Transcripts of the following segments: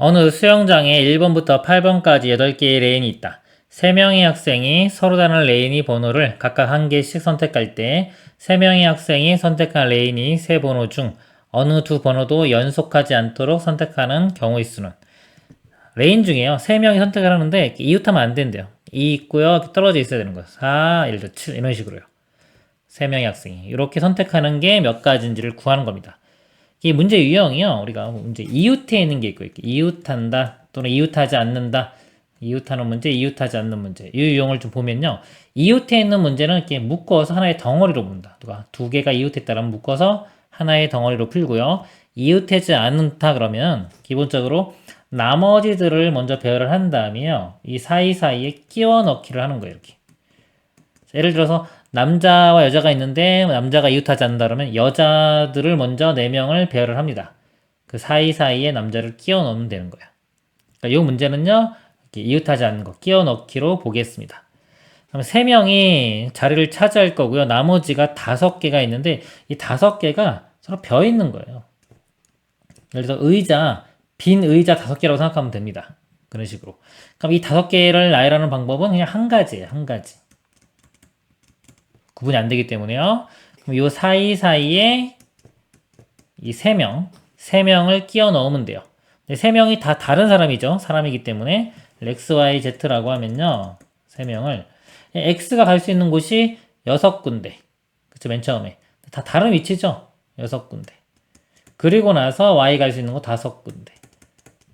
어느 수영장에 1번부터 8번까지 8개의 레인이 있다. 3명의 학생이 서로 다른 레인의 번호를 각각 한 개씩 선택할 때 3명의 학생이 선택한 레인이 3번호 중 어느 두 번호도 연속하지 않도록 선택하는 경우의 수는 레인 중에요. 3명이 선택을 하는데 이웃하면 안 된대요. 2 있고요. 떨어져 있어야 되는 거예요. 4, 예를 들어 7 이런 식으로요. 3명의 학생이 이렇게 선택하는 게 몇 가지인지를 구하는 겁니다. 이 문제 유형이요. 우리가 문제 이웃해 있는 게 있고 이렇게 이웃한다 또는 이웃하지 않는다. 이웃하는 문제, 이웃하지 않는 문제. 이 유형을 좀 보면요. 이웃해 있는 문제는 이렇게 묶어서 하나의 덩어리로 본다. 누가 두 개가 이웃했다면 묶어서 하나의 덩어리로 풀고요. 이웃하지 않는다 그러면 기본적으로 나머지들을 먼저 배열을 한 다음에요. 이 사이사이에 끼워 넣기를 하는 거예요. 이렇게. 예를 들어서 남자와 여자가 있는데 남자가 이웃하지 않는다 그러면 여자들을 먼저 4명을 배열을 합니다. 그 사이사이에 남자를 끼워 넣으면 되는 거예요. 그러니까 이 문제는요. 이렇게 이웃하지 않는 거 끼워 넣기로 보겠습니다. 그럼 3명이 자리를 차지할 거고요. 나머지가 5개가 있는데 이 5개가 서로 벼 있는 거예요. 예를 들어서 의자, 빈 의자 5개라고 생각하면 됩니다. 그런 식으로. 그럼 이 5개를 나열하는 방법은 그냥 한 가지예요. 한 가지. 구분이 안 되기 때문에요. 그럼 이 사이사이에 이 3명을 끼워 넣으면 돼요. 3명이 다 다른 사람이죠. 사람이기 때문에 x, y, z라고 하면요. 3명을 x가 갈 수 있는 곳이 6군데. 그쵸, 맨 처음에. 다 다른 위치죠. 6군데. 그리고 나서 y 갈 수 있는 거 5군데.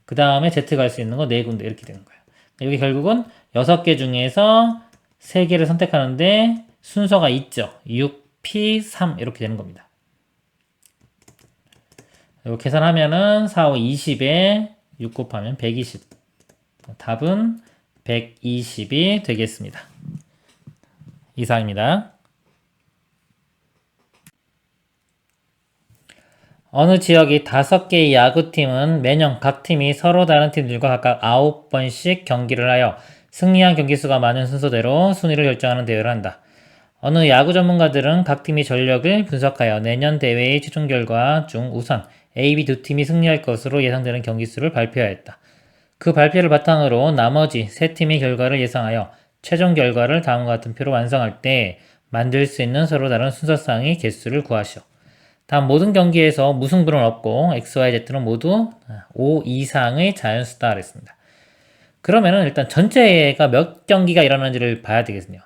그 다음에 z 갈 수 있는 거 4군데 이렇게 되는 거예요. 여기 결국은 6개 중에서 3개를 선택하는데 순서가 있죠. 6, P, 3 이렇게 되는 겁니다. 이거 계산하면은 4, 5, 20에 6 곱하면 120. 답은 120이 되겠습니다. 이상입니다. 어느 지역이 5개의 야구팀은 매년 각 팀이 서로 다른 팀들과 각각 9번씩 경기를 하여 승리한 경기수가 많은 순서대로 순위를 결정하는 대회를 한다. 어느 야구 전문가들은 각 팀의 전력을 분석하여 내년 대회의 최종 결과 중 우선 A, B 두 팀이 승리할 것으로 예상되는 경기수를 발표하였다. 그 발표를 바탕으로 나머지 세 팀의 결과를 예상하여 최종 결과를 다음과 같은 표로 완성할 때 만들 수 있는 서로 다른 순서상의 개수를 구하시오. 다음 모든 경기에서 무승부는 없고 X, Y, Z는 모두 5 이상의 자연수다 그랬습니다. 그러면은 일단 전체가 몇 경기가 일어나는지를 봐야 되겠네요.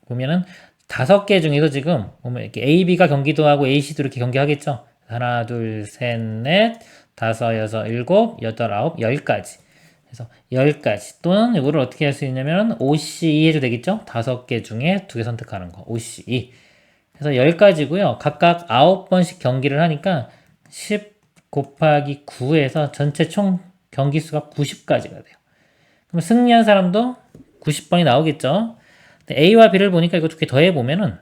보면은 5개 중에서 지금 보면 이렇게 A, B가 경기도 하고 A, C도 이렇게 경기하겠죠. 하나, 둘, 셋, 넷, 다섯, 여섯, 일곱, 여덟, 아홉, 10까지. 그래서 10까지. 또는 이거를 어떻게 할 수 있냐면 OC2 해도 되겠죠. 5개 중에 2개 선택하는 거. OC2. 그래서 10가지고요. 각각 9번씩 경기를 하니까 10 곱하기 9에서 전체 총 경기 수가 90까지가 돼요. 그럼 승리한 사람도 90번이 나오겠죠. A와 B를 보니까 이거 두 개 더해보면은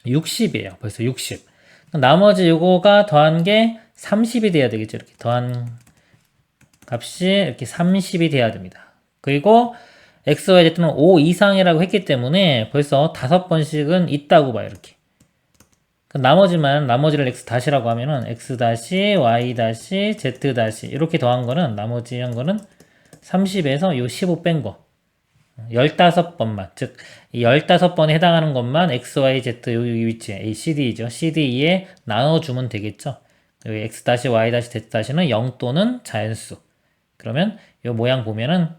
60이에요. 벌써 60. 나머지 요거가 더한 게 30이 돼야 되겠죠. 이렇게 더한 값이 이렇게 30이 돼야 됩니다. 그리고 X, Y, Z는 5 이상이라고 했기 때문에 벌써 5번씩은 있다고 봐요. 이렇게. 나머지를 X 다시라고 하면은 X 다시, Y 다시, Z 다시 이렇게 더한 거는 나머지 한 거는 30에서 요 15 뺀 거. 15번만. 즉, 이 15번에 해당하는 것만 X, Y, Z 요 위치에 A, C, D죠. C, D에 나눠주면 되겠죠. 여기 X 다시, Y 다시, Z 다시는 0 또는 자연수. 그러면 이 모양 보면은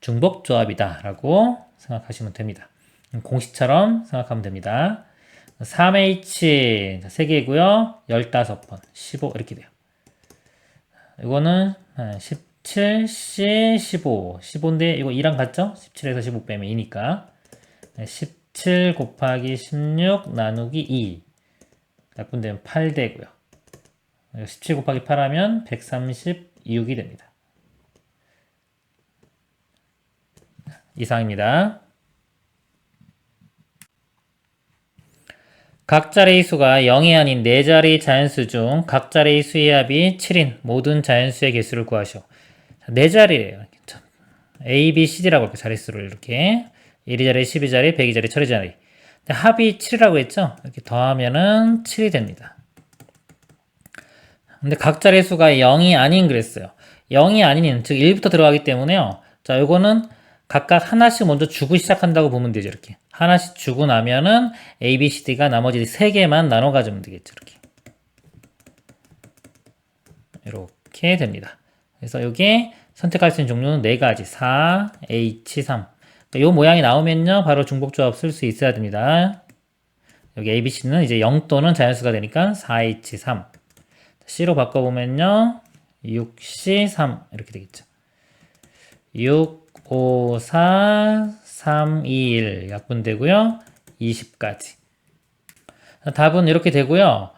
중복조합이다 라고 생각하시면 됩니다. 공식처럼 생각하면 됩니다. 3H 3개고요. 15번, 15 이렇게 돼요. 이거는 17, C, 15. 15인데 이거 2랑 같죠? 17에서 15 빼면 2니까 17 곱하기 16 나누기 2 약분되면 8 되고요. 17 곱하기 8 하면 136이 됩니다. 이상입니다. 각 자리의 수가 0이 아닌 4자리 자연수 중 각 자리의 수의 합이 7인 모든 자연수의 개수를 구하시오. 4자리래요. A, B, C, D라고 이렇게 자릿수를 이렇게 1위자리, 12자리, 100위자리, 1000위자리. 합이 7이라고 했죠? 이렇게 더하면은 7이 됩니다. 근데 각 자리 수가 0이 아닌 그랬어요. 0이 아닌, 즉 1부터 들어가기 때문에요. 자, 요거는 각각 하나씩 먼저 주고 시작한다고 보면 되죠. 이렇게. 하나씩 주고 나면은 A, B, C, D가 나머지 3개만 나눠 가지면 되겠죠. 이렇게 됩니다. 그래서 여기 선택할 수 있는 종류는 4가지. 4, H3. 이 모양이 나오면요, 바로 중복조합 쓸 수 있어야 됩니다. 여기 ABC는 이제 0 또는 자연수가 되니까 4H3. C로 바꿔보면요, 6C3. 이렇게 되겠죠. 6, 5, 4, 3, 2, 1. 약분되고요. 20까지. 답은 이렇게 되고요.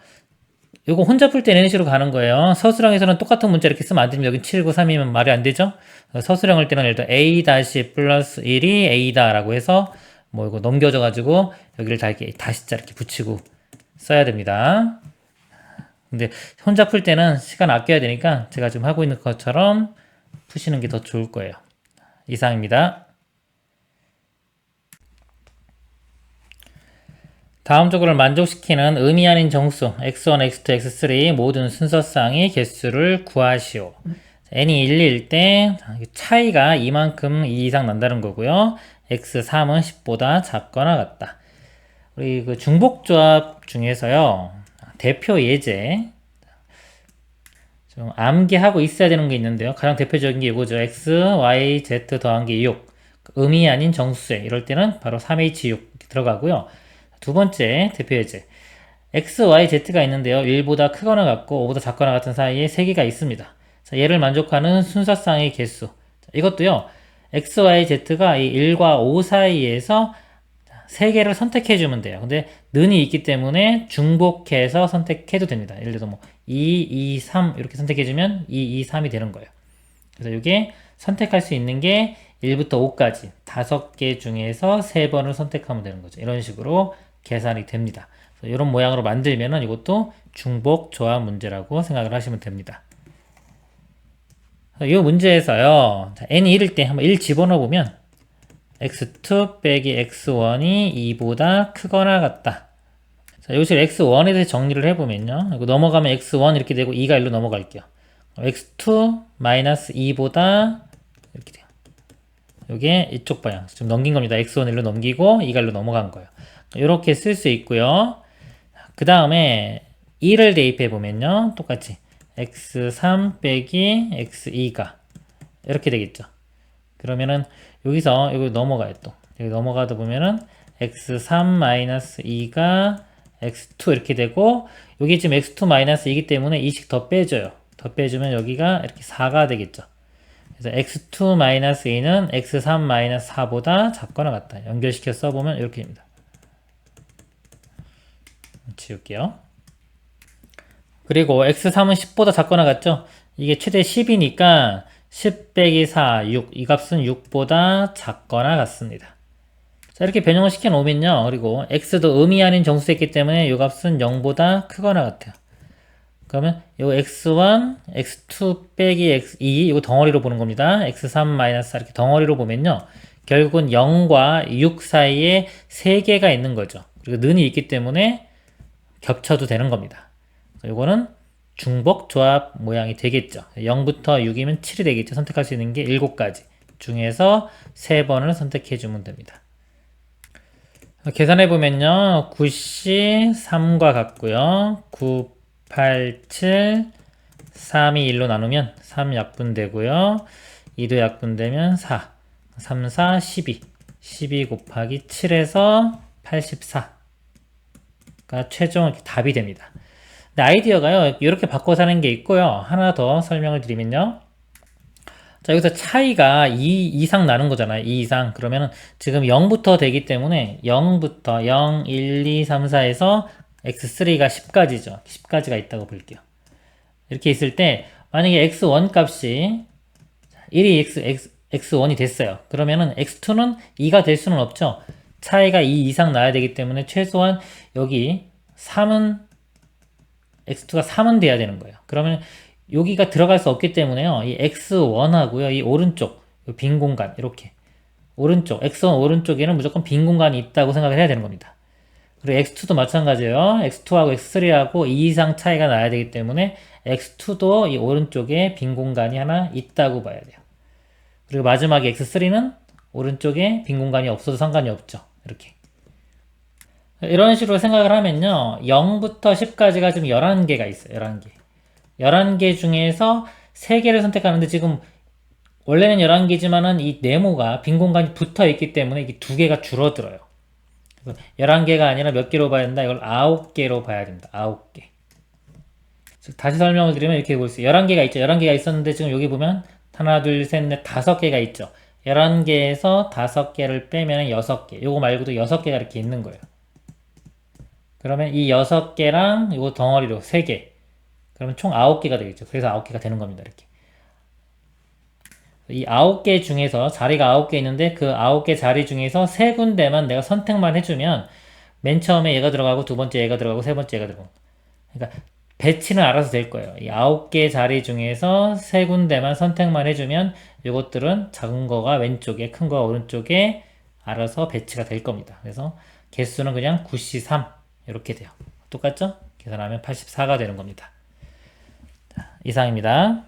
이거 혼자 풀 때 이런 식으로 가는 거예요. 서술형에서는 똑같은 문자 이렇게 쓰면 안 됩니다. 여기 7, 9, 3이면 말이 안 되죠? 서술형일 때는 예를 들어 A 다시 플러스 1이 A다 라고 해서 뭐 이거 넘겨져 가지고 여기를 다 이렇게 다시자 이렇게 붙이고 써야 됩니다. 근데 혼자 풀 때는 시간 아껴야 되니까 제가 지금 하고 있는 것처럼 푸시는 게 더 좋을 거예요. 이상입니다. 다음 쪽을 만족시키는 의미 아닌 정수 x1, x2, x3 모든 순서쌍의 개수를 구하시오. n이 1일 때 차이가 이만큼 이상 난다는 거고요. x3은 10보다 작거나 같다. 우리 그 중복조합 중에서요. 대표 예제 좀 암기하고 있어야 되는 게 있는데요. 가장 대표적인 게 이거죠. x, y, z 더한 게 6. 의미 아닌 정수에 이럴 때는 바로 3h6 들어가고요. 두 번째 대표 예제 x, y, z가 있는데요. 1보다 크거나 같고 5보다 작거나 같은 사이에 3개가 있습니다. 자, 얘를 만족하는 순서쌍의 개수. 자, 이것도요. x, y, z가 이 1과 5 사이에서 3개를 선택해주면 돼요. 근데 는이 있기 때문에 중복해서 선택해도 됩니다. 예를 들어서 뭐 2, 2, 3 이렇게 선택해주면 2, 2, 3이 되는 거예요. 그래서 이게 선택할 수 있는 게 1부터 5까지 5개 중에서 3번을 선택하면 되는 거죠. 이런 식으로 계산이 됩니다. 이런 모양으로 만들면은 이것도 중복 조합 문제라고 생각을 하시면 됩니다. 이 문제에서요, n이 1일 때 한번 1 집어넣어 보면 x2 빼기 x1이 2보다 크거나 같다. 자, 여기서 x1에 대해 정리를 해보면요, 이거 넘어가면 x1 이렇게 되고 2가 1로 넘어갈게요. x2 마이너스 2보다 이렇게 돼요. 이게 이쪽 방향 지금 넘긴 겁니다. x1 1로 넘기고 2가 1로 넘어간 거예요. 이렇게 쓸 수 있고요. 그 다음에 2를 대입해 보면요, 똑같이 x3 빼기 x2가 이렇게 되겠죠. 그러면은 여기서 여기 넘어가요. 또 여기 넘어가다 보면은 x3 마이너스 2가 x2 이렇게 되고, 여기 지금 x2 마이너스 2이기 때문에 2씩 더 빼줘요. 더 빼주면 여기가 이렇게 4가 되겠죠. 그래서 x2 마이너스 2는 x3 마이너스 4보다 작거나 같다. 연결시켜 써보면 이렇게 됩니다. 지울게요. 그리고 x3은 10보다 작거나 같죠? 이게 최대 10이니까 10 빼기 4, 6. 이 값은 6보다 작거나 같습니다. 자, 이렇게 변형을 시켜 놓으면요. 그리고 x도 의미 아닌 정수였기 때문에 이 값은 0보다 크거나 같아요. 그러면 이 x1, x2 빼기 x2 이거 덩어리로 보는 겁니다. x3 마이너스 4 이렇게 덩어리로 보면요. 결국은 0과 6 사이에 3개가 있는 거죠. 그리고 는이 있기 때문에 겹쳐도 되는 겁니다. 이거는 중복 조합 모양이 되겠죠. 0부터 6이면 7이 되겠죠. 선택할 수 있는 게 7가지 중에서 3번을 선택해 주면 됩니다. 계산해 보면요. 9C 3과 같고요. 9, 8, 7, 3이 1로 나누면 3 약분되고요. 2도 약분되면 4, 3, 4, 12. 12 곱하기 7에서 84가 최종 답이 됩니다. 근데 아이디어가요, 이렇게 바꿔서 하는 게 있고요. 하나 더 설명을 드리면요. 자, 여기서 차이가 2 이상 나는 거잖아요. 2 이상. 그러면은 지금 0부터 되기 때문에 0부터 0, 1, 2, 3, 4에서 x3가 10까지죠. 10까지가 있다고 볼게요. 이렇게 있을 때 만약에 x1 값이 1이 x1이 됐어요. 그러면은 x2는 2가 될 수는 없죠. 차이가 2 이상 나야 되기 때문에 최소한 여기 3은 x2가 3은 돼야 되는 거예요. 그러면 여기가 들어갈 수 없기 때문에요. 이 x1하고요. 이 오른쪽 빈 공간 이렇게 오른쪽 x1 오른쪽에는 무조건 빈 공간이 있다고 생각을 해야 되는 겁니다. 그리고 x2도 마찬가지예요. x2하고 x3하고 2 이상 차이가 나야 되기 때문에 x2도 이 오른쪽에 빈 공간이 하나 있다고 봐야 돼요. 그리고 마지막에 x3는 오른쪽에 빈 공간이 없어도 상관이 없죠. 이렇게. 이런 식으로 생각을 하면요. 0부터 10까지가 지금 11개가 있어요. 11개. 11개 중에서 3개를 선택하는데 지금 원래는 11개지만은 이 네모가 빈 공간이 붙어 있기 때문에 이게 2개가 줄어들어요. 11개가 아니라 몇 개로 봐야 된다? 이걸 9개로 봐야 됩니다. 9개. 다시 설명을 드리면 이렇게 볼 수 있어요. 11개가 있죠. 11개가 있었는데 지금 여기 보면 하나, 둘, 셋, 넷, 5개가 있죠. 11개에서 5개를 빼면 6개. 요거 말고도 6개가 이렇게 있는 거예요. 그러면 이 6개랑 요거 덩어리로 3개. 그러면 총 9개가 되겠죠. 그래서 9개가 되는 겁니다. 이렇게. 이 9개 중에서 자리가 9개 있는데 그 9개 자리 중에서 3군데만 내가 선택만 해주면 맨 처음에 얘가 들어가고 두 번째 얘가 들어가고 세 번째 얘가 들어가고 그러니까 배치는 알아서 될 거예요. 이 9개 자리 중에서 3군데만 선택만 해주면 이것들은 작은 거가 왼쪽에 큰 거가 오른쪽에 알아서 배치가 될 겁니다. 그래서 개수는 그냥 9C3 이렇게 돼요. 똑같죠? 계산하면 84가 되는 겁니다. 자, 이상입니다.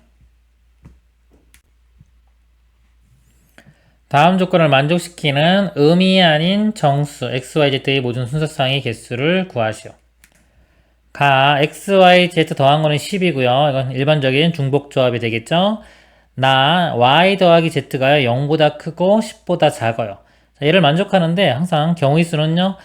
다음 조건을 만족시키는 음이 아닌 정수 XYZ의 모든 순서상의 개수를 구하시오. 가 XYZ 더한 거는 10이고요. 이건 일반적인 중복조합이 되겠죠. 나 Y 더하기 Z가요 0보다 크고 10보다 작아요. 자, 얘를 만족하는데 항상 경우의 수는요.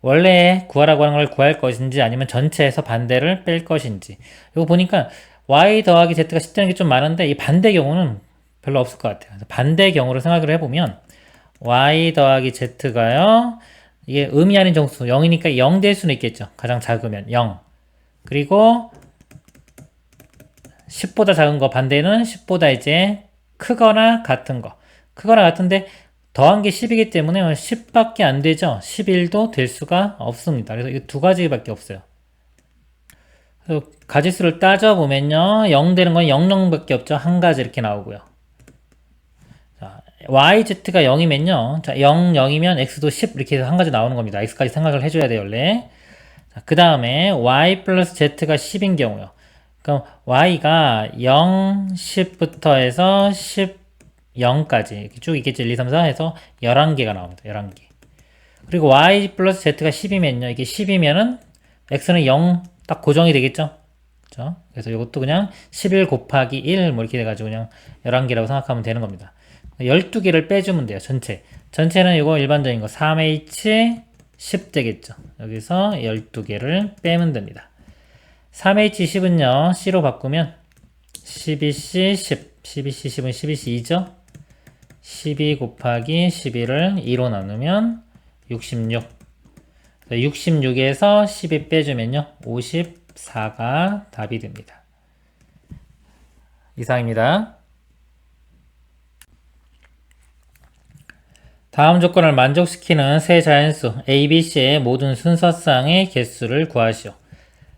원래 구하라고 하는 걸 구할 것인지 아니면 전체에서 반대를 뺄 것인지. 이거 보니까 Y 더하기 Z가 10 되는 게 좀 많은데 이 반대 경우는 별로 없을 것 같아요. 반대 경우로 생각을 해보면 y 더하기 z가요. 이게 음이 아닌 정수 0이니까 0 될 수는 있겠죠. 가장 작으면 0. 그리고 10보다 작은 거 반대는 10보다 이제 크거나 같은 거. 크거나 같은데 더한 게 10이기 때문에 10밖에 안 되죠. 11도 될 수가 없습니다. 그래서 이 두 가지밖에 없어요. 가지수를 따져보면요. 0 되는 건 00밖에 없죠. 한 가지 이렇게 나오고요. YZ가 0이면요. 자, 0, 0이면 X도 10 이렇게 해서 한 가지 나오는 겁니다. X까지 생각을 해줘야 돼요, 원래. 그 다음에 Y 플러스 Z가 10인 경우요. 그럼 Y가 0, 10부터 해서 10, 0까지 이렇게 쭉 있겠죠. 1, 2, 3, 4 해서 11개가 나옵니다. 11개. 그리고 Y 플러스 Z가 10이면요. 이게 10이면은 X는 0 딱 고정이 되겠죠. 그렇죠? 그래서 이것도 그냥 11 곱하기 1 뭐 이렇게 돼가지고 그냥 11개라고 생각하면 되는 겁니다. 12개를 빼주면 돼요. 전체는 이거 일반적인 거 3H 10 되겠죠. 여기서 12개를 빼면 됩니다. 3H 10은요. C로 바꾸면 12C 10 12C 10은 12C 2죠. 12 곱하기 11을 2로 나누면 66 66에서 12 빼주면요. 54가 답이 됩니다. 이상입니다. 다음 조건을 만족시키는 세 자연수 ABC의 모든 순서상의 개수를 구하시오.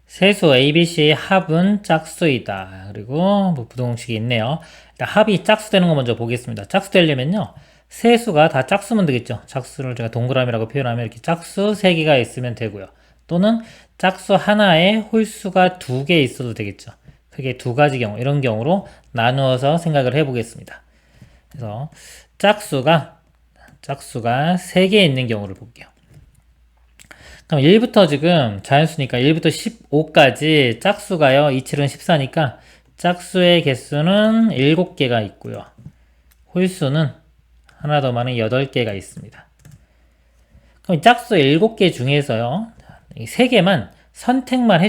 세수 ABC의 합은 짝수이다. 그리고 뭐 부동식이 있네요. 일단 합이 짝수 되는 거 먼저 보겠습니다. 짝수 되려면요. 세수가 다 짝수면 되겠죠. 짝수를 제가 동그라미라고 표현하면 이렇게 짝수 3개가 있으면 되고요. 또는 짝수 하나에 홀수가 2개 있어도 되겠죠. 크게 2가지 경우, 이런 경우로 나누어서 생각을 해보겠습니다. 그래서 짝수가 3개 있는 경우를 볼게요. 그럼 1부터 지금 자연수니까 1부터 15까지 짝수가요. 27은 14니까 짝수의 개수는 7개가 있고요. 홀수는 하나 더 많은 8개가 있습니다. 그럼 짝수 7개 중에서요. 3개만 선택만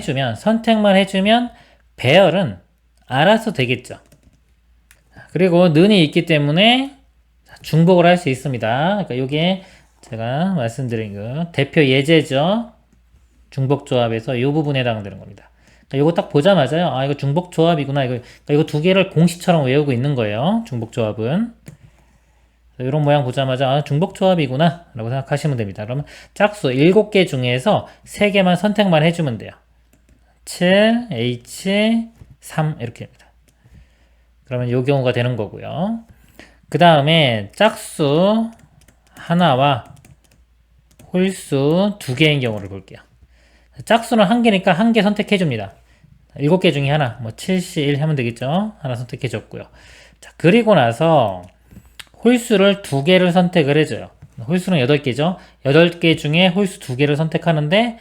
해주면 배열은 알아서 되겠죠. 그리고 는이 있기 때문에 중복을 할 수 있습니다. 그러니까 이게 제가 말씀드린 그 대표 예제죠. 중복조합에서 이 부분에 해당되는 겁니다. 그러니까 이거 딱 보자마자요. 아, 이거 중복조합이구나. 이거 두 개를 공식처럼 외우고 있는 거예요. 중복조합은. 이런 모양 보자마자 아, 중복조합이구나 라고 생각하시면 됩니다. 그러면 짝수 7개 중에서 3개만 선택만 해주면 돼요. 7, H, 3 이렇게 됩니다. 그러면 이 경우가 되는 거고요. 그 다음에 짝수 하나와 홀수 2개인 경우를 볼게요. 짝수는 1개니까 1개 선택해줍니다. 7개 중에 하나, 뭐 7C1 하면 되겠죠? 하나 선택해줬고요. 자, 그리고 나서 홀수를 2개를 선택을 해줘요. 홀수는 8개죠? 8개 중에 홀수 2개를 선택하는데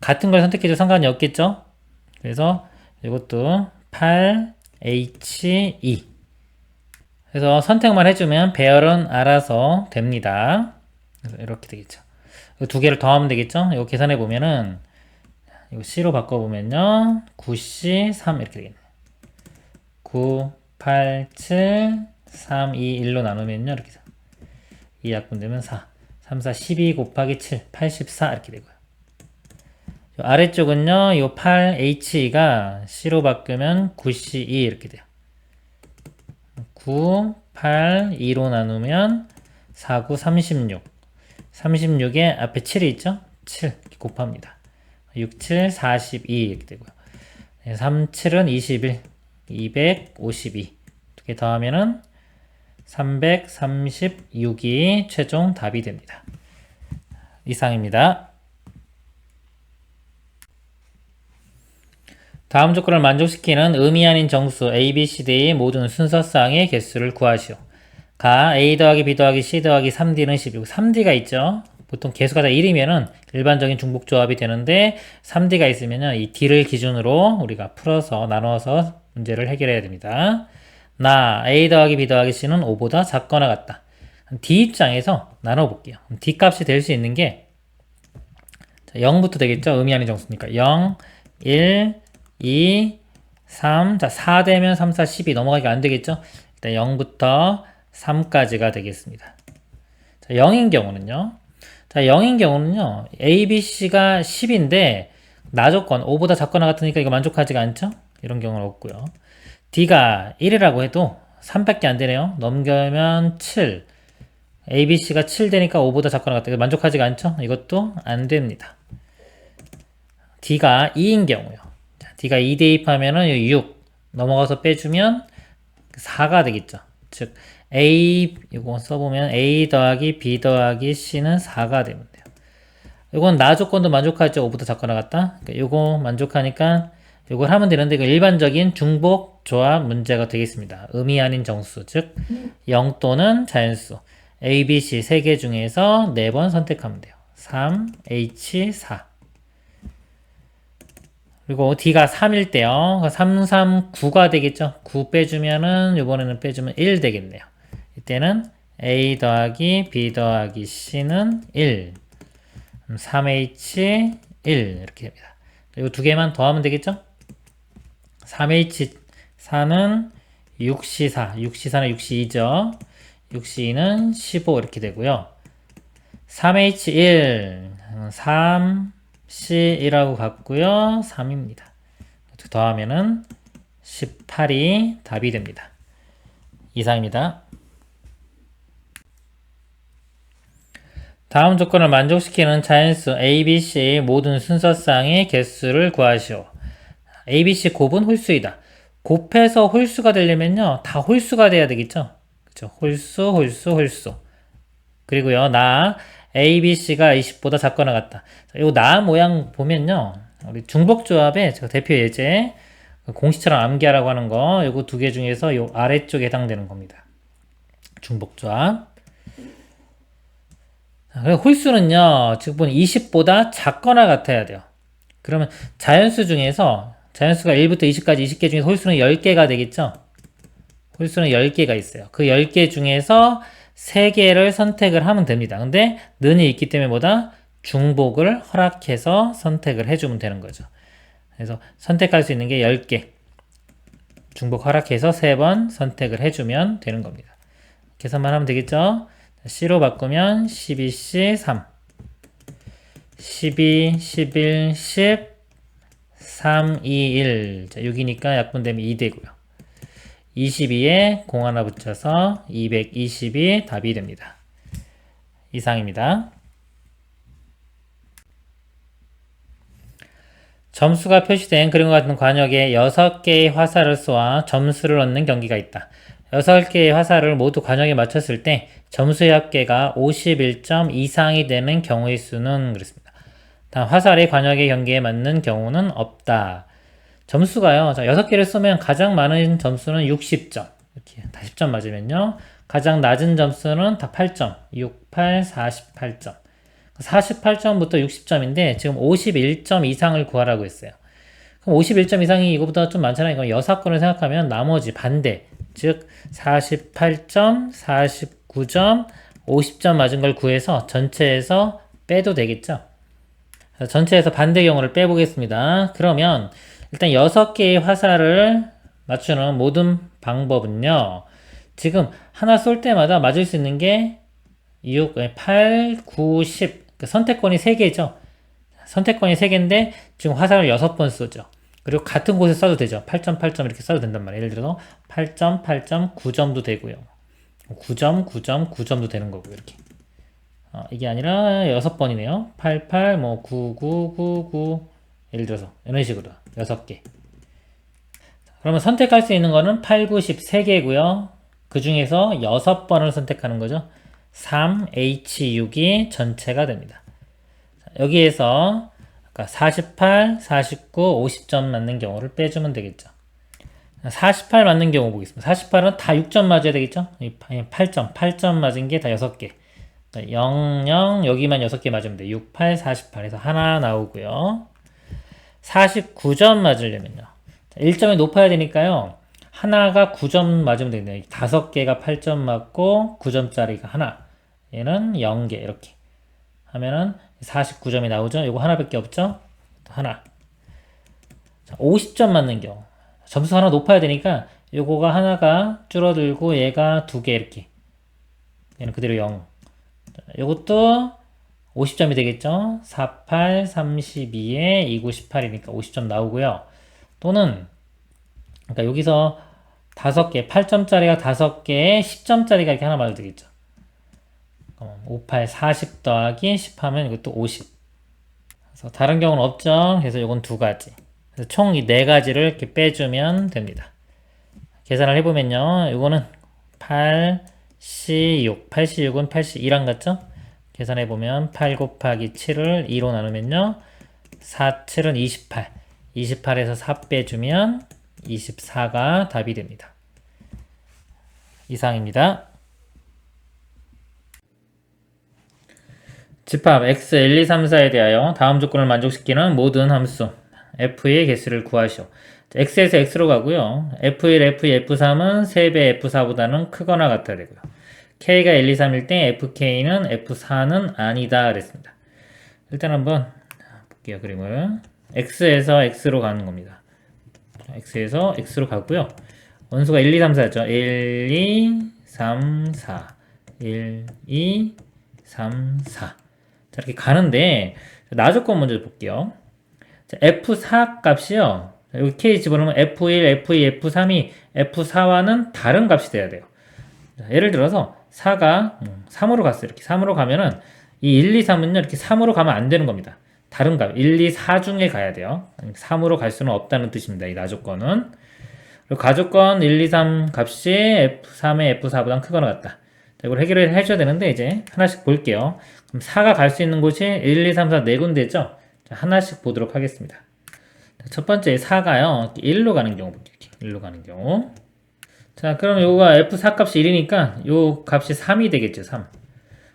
같은 걸 선택해도 상관이 없겠죠? 그래서 이것도 8H2 그래서 선택만 해주면 배열은 알아서 됩니다. 그래서 이렇게 되겠죠. 2개를 더하면 되겠죠? 이거 계산해 보면은 이거 C로 바꿔보면요 9C3 이렇게 되겠네요. 9, 8, 7, 3, 2, 1로 나누면요 이렇게 2 약분되면 4, 3, 4, 12 곱하기 7, 84 이렇게 되고요. 아래쪽은요 이 8H가 C로 바꾸면 9C2 이렇게 돼요. 9, 8, 2로 나누면 4, 9, 36 36에 앞에 7이 있죠? 7 이렇게 곱합니다. 6, 7, 42 이렇게 되고요. 3, 7은 21 252 이렇게 더하면은 336이 최종 답이 됩니다. 이상입니다. 다음 조건을 만족시키는 의미 아닌 정수 A, B, C, D의 모든 순서쌍의 개수를 구하시오. 가 A 더하기 B 더하기 C 더하기 3D는 10이고 3D가 있죠. 보통 개수가 다 1이면은 일반적인 중복조합이 되는데 3D가 있으면은 이 D를 기준으로 우리가 풀어서 나눠서 문제를 해결해야 됩니다. 나 A 더하기 B 더하기 C는 5보다 작거나 같다. D 입장에서 나눠볼게요. D 값이 될 수 있는 게 0부터 되겠죠? 의미 아닌 정수니까 0, 1, 2, 3, 자 4 되면 3, 4, 12 넘어가기가 안 되겠죠? 일단 0부터 3까지가 되겠습니다. 자 0인 경우는요. 자 0인 경우는요. A, B, C가 10인데 나 조건 5보다 작거나 같으니까 이거 만족하지가 않죠? 이런 경우는 없고요. D가 1이라고 해도 3밖에 안 되네요. 넘겨면 7. A, B, C가 7 되니까 5보다 작거나 같다. 만족하지가 않죠? 이것도 안 됩니다. D가 2인 경우요. 자, D가 2 대입하면은 6 넘어가서 빼주면 4가 되겠죠. 즉 A 이거 써보면 A 더하기 B 더하기 C는 4가 되면 돼요. 이건 나 조건도 만족하죠. 5보다 작거나 같다. 그러니까 이거 만족하니까 이걸 하면 되는데 이거 일반적인 중복 조합 문제가 되겠습니다. 의미 아닌 정수 즉 0 또는 자연수 A, B, C 3개 중에서 4번 선택하면 돼요. 3, H, 4 그리고 D가 3일 때요. 3, 3, 9가 되겠죠. 9 빼주면은 이번에는 빼주면 1 되겠네요. 이때는 A 더하기 B 더하기 C는 1 3H 1 이렇게 됩니다. 그리고 2개만 더하면 되겠죠. 3H4는 6C4 6C4는 6C2죠. 6C2는 15 이렇게 되고요. 3H1 3C1하고 같고요. 3입니다. 더하면은 18이 답이 됩니다. 이상입니다. 다음 조건을 만족시키는 자연수 A, B, C의 모든 순서쌍의 개수를 구하시오. A, B, C 곱은 홀수이다. 곱해서 홀수가 되려면요. 다 홀수가 돼야 되겠죠. 그쵸? 홀수, 홀수, 홀수. 그리고요. 나 A, B, C가 20보다 작거나 같다. 이 나 모양 보면요. 우리 중복조합의 제가 대표 예제 공식처럼 암기하라고 하는 거 요거 2개 중에서 요 아래쪽에 해당되는 겁니다. 중복조합. 홀수는요. 지금 보면 20보다 작거나 같아야 돼요. 그러면 자연수 중에서 자연수가 1부터 20까지 20개 중에서 홀수는 10개가 되겠죠? 홀수는 10개가 있어요. 그 10개 중에서 3개를 선택을 하면 됩니다. 근데 는이 있기 때문에 뭐다? 중복을 허락해서 선택을 해주면 되는 거죠. 그래서 선택할 수 있는 게 10개. 중복 허락해서 3번 선택을 해주면 되는 겁니다. 계산만 하면 되겠죠? C로 바꾸면 12C 3 12, 11, 10 3, 2, 1 자, 6이니까 약분되면 2 되고요. 22에 0 하나 붙여서 220이 답이 됩니다. 이상입니다. 점수가 표시된 그림과 같은 관역에 6개의 화살을 쏘아 점수를 얻는 경기가 있다. 6개의 화살을 모두 관역에 맞췄을 때 점수의 합계가 51점 이상이 되는 경우의 수는 그랬습니다. 단 화살이 관역의 경기에 맞는 경우는 없다. 점수가요. 자, 6개를 쏘면 가장 많은 점수는 60점. 이렇게 다 10점 맞으면요. 가장 낮은 점수는 다 8점. 6, 8, 48점. 48점부터 60점인데 지금 51점 이상을 구하라고 했어요. 그럼 51점 이상이 이거보다 좀 많잖아요. 그럼 6건을 생각하면 나머지 반대, 즉 48점, 49점, 50점 맞은 걸 구해서 전체에서 빼도 되겠죠. 전체에서 반대 경우를 빼보겠습니다. 그러면 일단 6개의 화살을 맞추는 모든 방법은요. 지금 하나 쏠 때마다 맞을 수 있는 게 6, 8, 9, 10. 선택권이 3개죠. 선택권이 3개인데 지금 화살을 6번 쏘죠. 그리고 같은 곳에 쏴도 되죠. 8점, 8점 이렇게 쏴도 된단 말이에요. 예를 들어서 8점, 8점, 9점도 되고요. 9점, 9점, 9점도 되는 거고요. 이렇게. 이게 아니라 6번이네요. 8, 8, 뭐 9, 9, 9, 9 예를 들어서 이런 식으로 6개. 그러면 선택할 수 있는 거는 8, 9, 10 3개고요. 그 중에서 6번을 선택하는 거죠. 3, H6이 전체가 됩니다. 여기에서 48, 49, 50점 맞는 경우를 빼주면 되겠죠. 48 맞는 경우 보겠습니다. 48은 다 6점 맞아야 되겠죠? 8점, 8점 맞은 게 다 6개. 0, 0, 여기만 6개 맞으면 돼. 6, 8, 48에서 하나 나오고요. 49점 맞으려면요. 1점이 높아야 되니까요. 하나가 9점 맞으면 되겠네요. 5개가 8점 맞고 9점짜리가 하나. 얘는 0개 이렇게 하면은 49점이 나오죠. 이거 하나밖에 없죠. 하나. 자, 50점 맞는 경우. 점수 하나 높아야 되니까 요거가 하나가 줄어들고 얘가 2개 이렇게. 얘는 그대로 0. 요것도 50점이 되겠죠. 48, 32에 29, 18이니까 50점 나오고요. 또는 그러니까 여기서 5개, 8점짜리가 5개에 10점짜리가 이렇게 하나 맞아도 되겠죠. 5, 8, 40 더하기 10 하면 이것도 50. 그래서 다른 경우는 없죠. 그래서 이건 2가지. 그래서 총 이 4가지를 이렇게 빼주면 됩니다. 계산을 해보면요. 이거는 8C6. 8C6은 8C2랑 같죠? 계산해보면 8 곱하기 7을 2로 나누면요. 4, 7은 28. 28에서 4 빼주면 24가 답이 됩니다. 이상입니다. 집합 x 1, 2, 3, 4에 대하여 다음 조건을 만족시키는 모든 함수 f의 개수를 구하시오. x에서 x로 가고요. f1, f2, f3은 3배 f4보다는 크거나 같아야 되고요. k가 1, 2, 3일 때 fk는 f4는 아니다 그랬습니다. 일단 한번 볼게요. 그림을. x에서 x로 가는 겁니다. x에서 x로 가고요. 원수가 1, 2, 3, 4죠. 1, 2, 3, 4 1, 2, 3, 4 자, 이렇게 가는데 나조건 먼저 볼게요. 자, F4 값이요. 여기 K 집어넣으면 F1, F2, F3이 F4와는 다른 값이 돼야 돼요. 자, 예를 들어서 4가 3으로 갔어요. 이렇게 3으로 가면은 이 1, 2, 3은요. 이렇게 3으로 가면 안 되는 겁니다. 다른 값 1, 2, 4 중에 가야 돼요. 3으로 갈 수는 없다는 뜻입니다. 이 나조건은. 그리고 가조건 1, 2, 3 값이 F3의 F4보다 크거나 같다. 자, 이걸 해결을 해줘야 되는데 이제 하나씩 볼게요. 그럼 4가 갈 수 있는 곳이 1, 2, 3, 4 4군데죠? 자, 하나씩 보도록 하겠습니다. 자, 첫 번째 4가요. 1로 가는 경우 볼게요. 1로 가는 경우. 자, 그럼 요거가 F4 값이 1이니까 요 값이 3이 되겠죠. 3.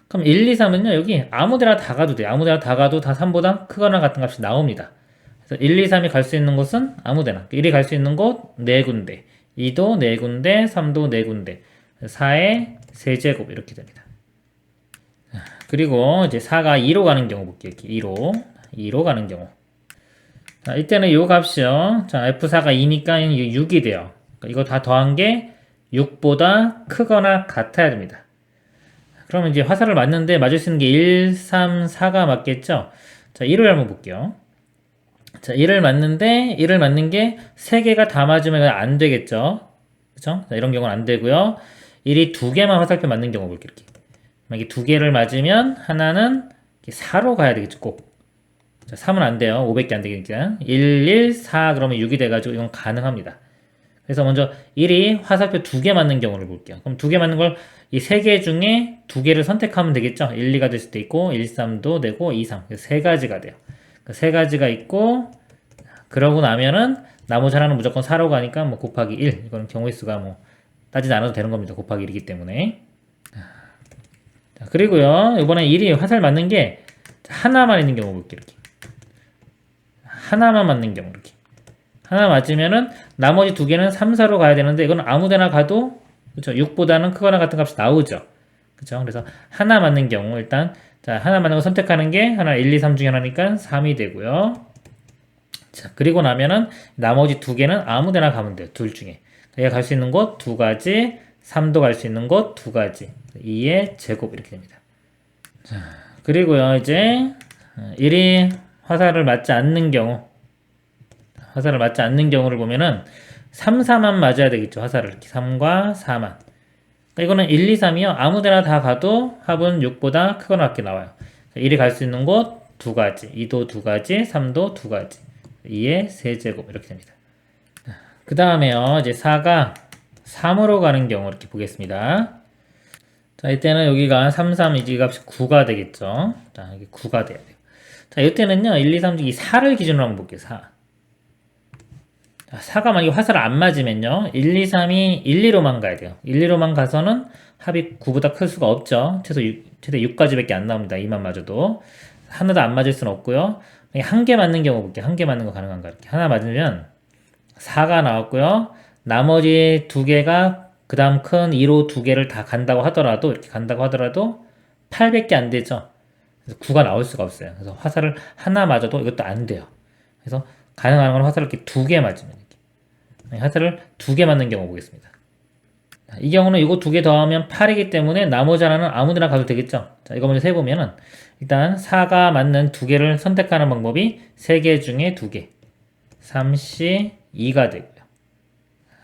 그럼 1, 2, 3은요. 여기 아무데나 다 가도 돼요. 아무데나 다 가도 다 3보다 크거나 같은 값이 나옵니다. 그래서 1, 2, 3이 갈 수 있는 곳은 아무데나. 1이 갈 수 있는 곳 4군데. 2도 4군데. 3도 4군데. 4의 세제곱 이렇게 됩니다. 그리고 이제 4가 2로 가는 경우 볼게요. 이렇게 2로 가는 경우. 자, 이때는 요 값이요. 자, F4가 2니까 6이 돼요. 그러니까 이거 다 더한 게 6보다 크거나 같아야 됩니다. 그러면 이제 화살을 맞는데 맞을 수 있는 게 1, 3, 4가 맞겠죠? 자, 1을 한번 볼게요. 자, 1을 맞는데 1을 맞는 게 3개가 다 맞으면 안 되겠죠? 그쵸? 자, 이런 경우는 안 되고요. 1이 2개만 화살표 맞는 경우 볼게요. 이렇게. 만약에 2개를 맞으면 하나는 4로 가야 되겠죠, 꼭. 자, 3은 안 돼요. 500개 안 되니까. 1, 1, 4 그러면 6이 돼가지고 이건 가능합니다. 그래서 먼저 1이 화살표 2개 맞는 경우를 볼게요. 그럼 2개 맞는 걸 이 3개 중에 2개를 선택하면 되겠죠. 1, 2가 될 수도 있고 1, 3도 되고 2, 3. 그래서 3가지가 돼요. 그 3가지가 있고 그러고 나면은 나머지 하나는 무조건 4로 가니까 뭐 곱하기 1. 이거는 경우의 수가 뭐 따지지 않아도 되는 겁니다. 곱하기 1이기 때문에. 자, 그리고요. 이번에 1이 화살 맞는 게 하나만 있는 경우 볼게요. 이렇게. 하나만 맞는 경우 이렇게. 하나 맞으면은 나머지 2개는 3, 4로 가야 되는데 이건 아무데나 가도 그렇죠. 6보다는 크거나 같은 값이 나오죠. 그렇죠. 그래서 하나 맞는 경우 일단 자, 하나 맞는 거 선택하는 게 하나 1, 2, 3 중에 하나니까 3이 되고요. 자, 그리고 나면은 나머지 2개는 아무데나 가면 돼요. 둘 중에. 얘가 갈 수 있는 곳 2가지, 3도 갈 수 있는 곳 2가지. 2의 제곱 이렇게 됩니다. 자, 그리고요. 이제 1이 화살을 맞지 않는 경우 화살을 맞지 않는 경우를 보면은 3, 4만 맞아야 되겠죠. 화살을 이렇게 3과 4만. 그러니까 이거는 1, 2, 3이요. 아무데나 다 가도 합은 6보다 크거나 같게 나와요. 1이 갈 수 있는 곳 2가지, 2도 2가지, 3도 2가지. 2의 세제곱 이렇게 됩니다. 그 다음에요. 이제 4가 3으로 가는 경우 이렇게 보겠습니다. 자, 이때는 여기가 3, 3, 이 값이 9가 되겠죠. 자, 여기 9가 돼야 돼요. 자, 이때는요. 1, 2, 3 중에 4를 기준으로 한번 볼게요. 4. 4가 만약에 화살을 안 맞으면요. 1, 2, 3이 1, 2로만 가야 돼요. 1, 2로만 가서는 합이 9보다 클 수가 없죠. 최대 6까지밖에 안 나옵니다. 2만 맞아도. 하나도 안 맞을 수는 없고요. 한 개 맞는 경우 볼게요. 한 개 맞는 거 가능한가? 이렇게. 하나 맞으면 4가 나왔고요. 나머지 2개가 그 다음 큰 2로 2개를 다 간다고 하더라도, 이렇게 간다고 하더라도 8밖에 안 되죠. 그래서 9가 나올 수가 없어요. 그래서 화살을 하나 맞아도 이것도 안 돼요. 그래서 가능한 건 화살을 이렇게 2개 맞으면. 화살을 2개 맞는 경우 보겠습니다. 이 경우는 이거 2개 더하면 8이기 때문에 나머지 하나는 아무데나 가도 되겠죠. 자, 이거 먼저 세보면은 일단 4가 맞는 2개를 선택하는 방법이 3개 중에 2개. 3C 2가 되고요.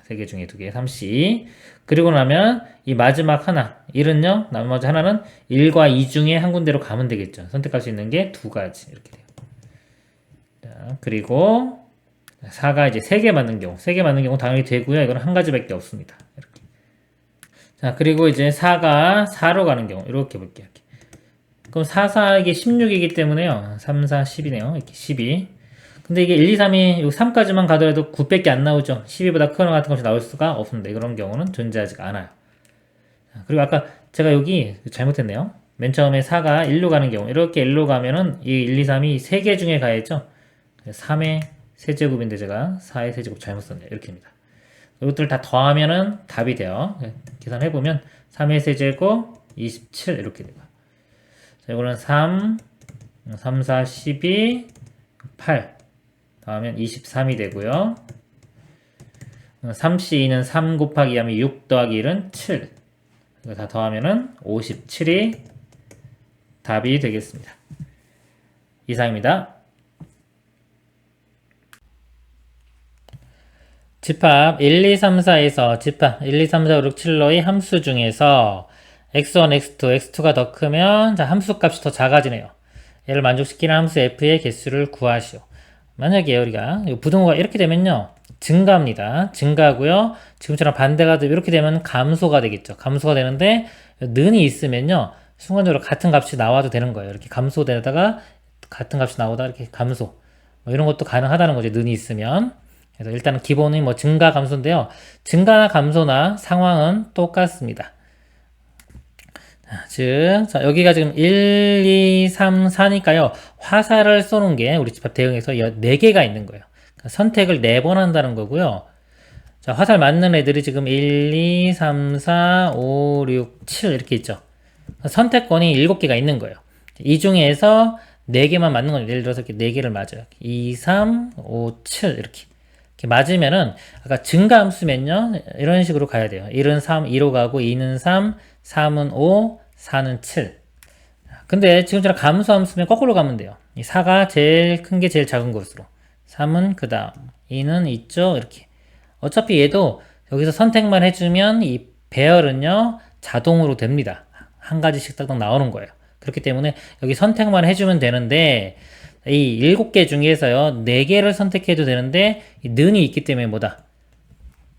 3개 중에 2개. 3C. 그리고 나면 이 마지막 하나 1은요. 나머지 하나는 1과 2 중에 한 군데로 가면 되겠죠. 선택할 수 있는 게 2가지 이렇게 돼요. 자, 그리고 4가 이제 3개 맞는 경우, 3개 맞는 경우 당연히 되고요. 이건 한 가지밖에 없습니다. 이렇게. 자, 그리고 이제 4가 4로 가는 경우, 이렇게 볼게요. 이렇게. 그럼 4, 4, 이게 16이기 때문에요. 3, 4, 10이네요. 이렇게 12. 근데 이게 1, 2, 3이 3까지만 가더라도 9밖에 안 나오죠. 12보다 크거나 같은 것이 나올 수가 없습니다. 그런 경우는 존재하지가 않아요. 자, 그리고 아까 제가 여기 잘못했네요. 맨 처음에 4가 1로 가는 경우, 이렇게 1로 가면은 이 1, 2, 3이 3개 중에 가야죠. 3의 세제곱인데 제가 4의 세제곱 잘못 썼네요. 이렇게입니다. 이것들 다 더하면은 답이 돼요. 계산해보면 3의 세제곱 27 이렇게 돼요. 자, 이거는 3, 3, 4, 12, 8 더하면 23이 되고요. 3C2는 3 곱하기 하면 6 더하기 1은 7. 이거 다 더하면은 57이 답이 되겠습니다. 이상입니다. 집합 1, 2, 3, 4에서 집합 1, 2, 3, 4, 5, 6, 7로의 함수 중에서 x1, x2, x2가 더 크면 자, 함수 값이 더 작아지네요. 얘를 만족시키는 함수 f의 개수를 구하시오. 만약에 우리가 부등호가 이렇게 되면요. 증가합니다. 증가하고요. 지금처럼 반대가 이렇게 되면 감소가 되겠죠. 감소가 되는데 는이 있으면요. 순간적으로 같은 값이 나와도 되는 거예요. 이렇게 감소되다가 같은 값이 나오다 이렇게 감소. 뭐 이런 것도 가능하다는 거죠. 는이 있으면. 그래서 일단은 기본이 뭐 증가 감소인데요. 증가나 감소나 상황은 똑같습니다. 자, 여기가 지금 1, 2, 3, 4니까요. 화살을 쏘는 게 우리 집합 대응에서 4개가 있는 거예요. 그러니까 선택을 4번 한다는 거고요. 자, 화살 맞는 애들이 지금 1, 2, 3, 4, 5, 6, 7 이렇게 있죠. 선택권이 7개가 있는 거예요. 이 중에서 4개만 맞는 건 예를 들어서 이렇게 4개를 맞아요. 2, 3, 5, 7 이렇게 맞으면은 아까 증가함수면요 이런 식으로 가야 돼요. 1은 3, 2로 가고 2는 3, 3은 5, 4는 7. 근데 지금처럼 감수함수면 거꾸로 가면 돼요. 이 4가 제일 큰 게 제일 작은 것으로 3은 그 다음 2는 있죠 이렇게. 어차피 얘도 여기서 선택만 해주면 이 배열은요 자동으로 됩니다. 한 가지씩 딱딱 나오는 거예요. 그렇기 때문에 여기 선택만 해주면 되는데 이 7개 중에서요, 4개를 선택해도 되는데, 이 는이 있기 때문에 뭐다?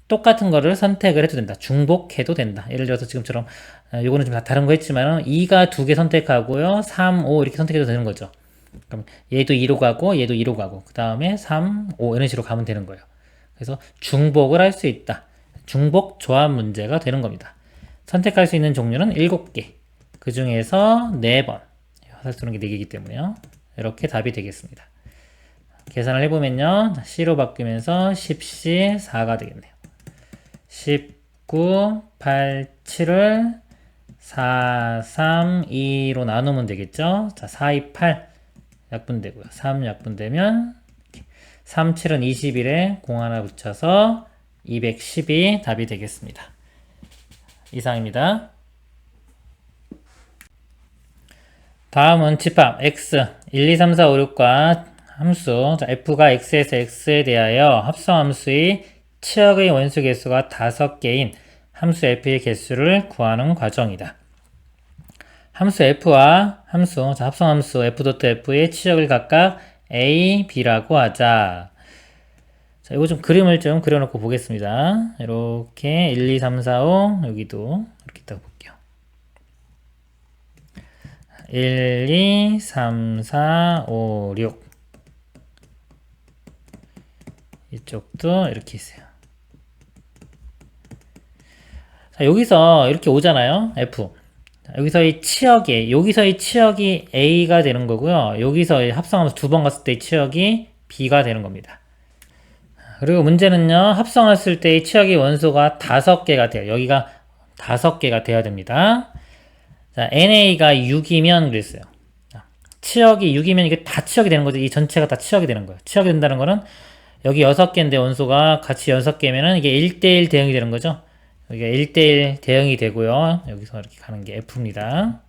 똑같은 거를 선택을 해도 된다. 중복해도 된다. 예를 들어서 지금처럼, 요거는 좀 다른 거 했지만은, 2가 2개 선택하고요, 3, 5 이렇게 선택해도 되는 거죠. 그럼 얘도 2로 가고, 얘도 2로 가고, 그 다음에 3, 5 이런 식으로 가면 되는 거예요. 그래서 중복을 할 수 있다. 중복 조합 문제가 되는 겁니다. 선택할 수 있는 종류는 7개. 그 중에서 4번. 화살 쏘는 게 4개이기 때문에요. 이렇게 답이 되겠습니다. 계산을 해보면요. C로 바뀌면서 10C 4가 되겠네요. 19, 8, 7을 4, 3, 2로 나누면 되겠죠. 자, 4, 2, 8 약분되고요. 3 약분되면 3, 7은 21에 0 하나 붙여서 210이 답이 되겠습니다. 이상입니다. 다음은 집합 x 1, 2, 3, 4, 5, 6과 함수 f가 x에서 x에 대하여 합성함수의 치역의 원수 개수가 5개인 함수 f의 개수를 구하는 과정이다. 함수 f와 합성함수 f.f의 치역을 각각 a, b라고 하자. 자, 이거 좀 그림을 좀 그려놓고 보겠습니다. 이렇게 1, 2, 3, 4, 5 여기도 이렇게 딱 볼게요. 1, 2, 3, 4, 5, 6 이쪽도 이렇게 있어요. 자, 여기서 이렇게 오잖아요. F. 자, 여기서의 치역이 A가 되는 거고요. 여기서 합성하면서 2번 갔을 때의 치역이 B가 되는 겁니다. 그리고 문제는요. 합성했을 때의 치역의 원소가 5개가 돼요. 여기가 5개가 돼야 됩니다. 자, NA가 6이면 그랬어요. 자, 치역이 6이면 이게 다 치역이 되는 거죠. 이 전체가 다 치역이 되는 거예요. 치역이 된다는 거는 여기 6개인데 원소가 같이 6개면은 이게 1대1 대응이 되는 거죠. 여기가 1대1 대응이 되고요. 여기서 이렇게 가는 게 F입니다.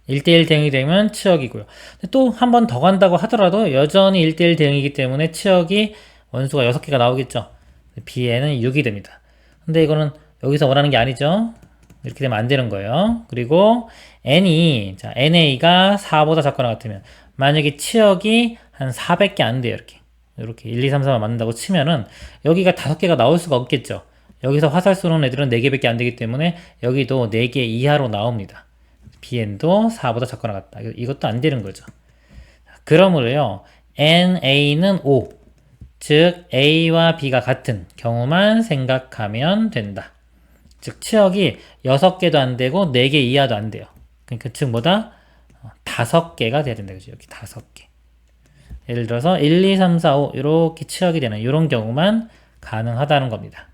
1대1 대응이 되면 치역이고요. 또 한 번 더 간다고 하더라도 여전히 1대1 대응이기 때문에 치역이 원소가 6개가 나오겠죠. B에는 6이 됩니다. 근데 이거는 여기서 원하는 게 아니죠. 이렇게 되면 안 되는 거예요. 그리고 NA가 4보다 작거나 같으면 만약에 치역이 한 400개 안 돼요. 이렇게 1, 2, 3, 4만 맞는다고 치면은 여기가 5개가 나올 수가 없겠죠. 여기서 화살 쏘는 애들은 4개밖에 안 되기 때문에 여기도 4개 이하로 나옵니다. BN도 4보다 작거나 같다. 이것도 안 되는 거죠. 그러므로요. NA는 5. 즉 A와 B가 같은 경우만 생각하면 된다. 즉 치역이 6개도 안 되고 4개 이하도 안 돼요. 그러니까 즉 뭐다? 5개가 돼야 된다. 그죠? 여기 5개. 예를 들어서 1, 2, 3, 4, 5 이렇게 치역이 되는 이런 경우만 가능하다는 겁니다.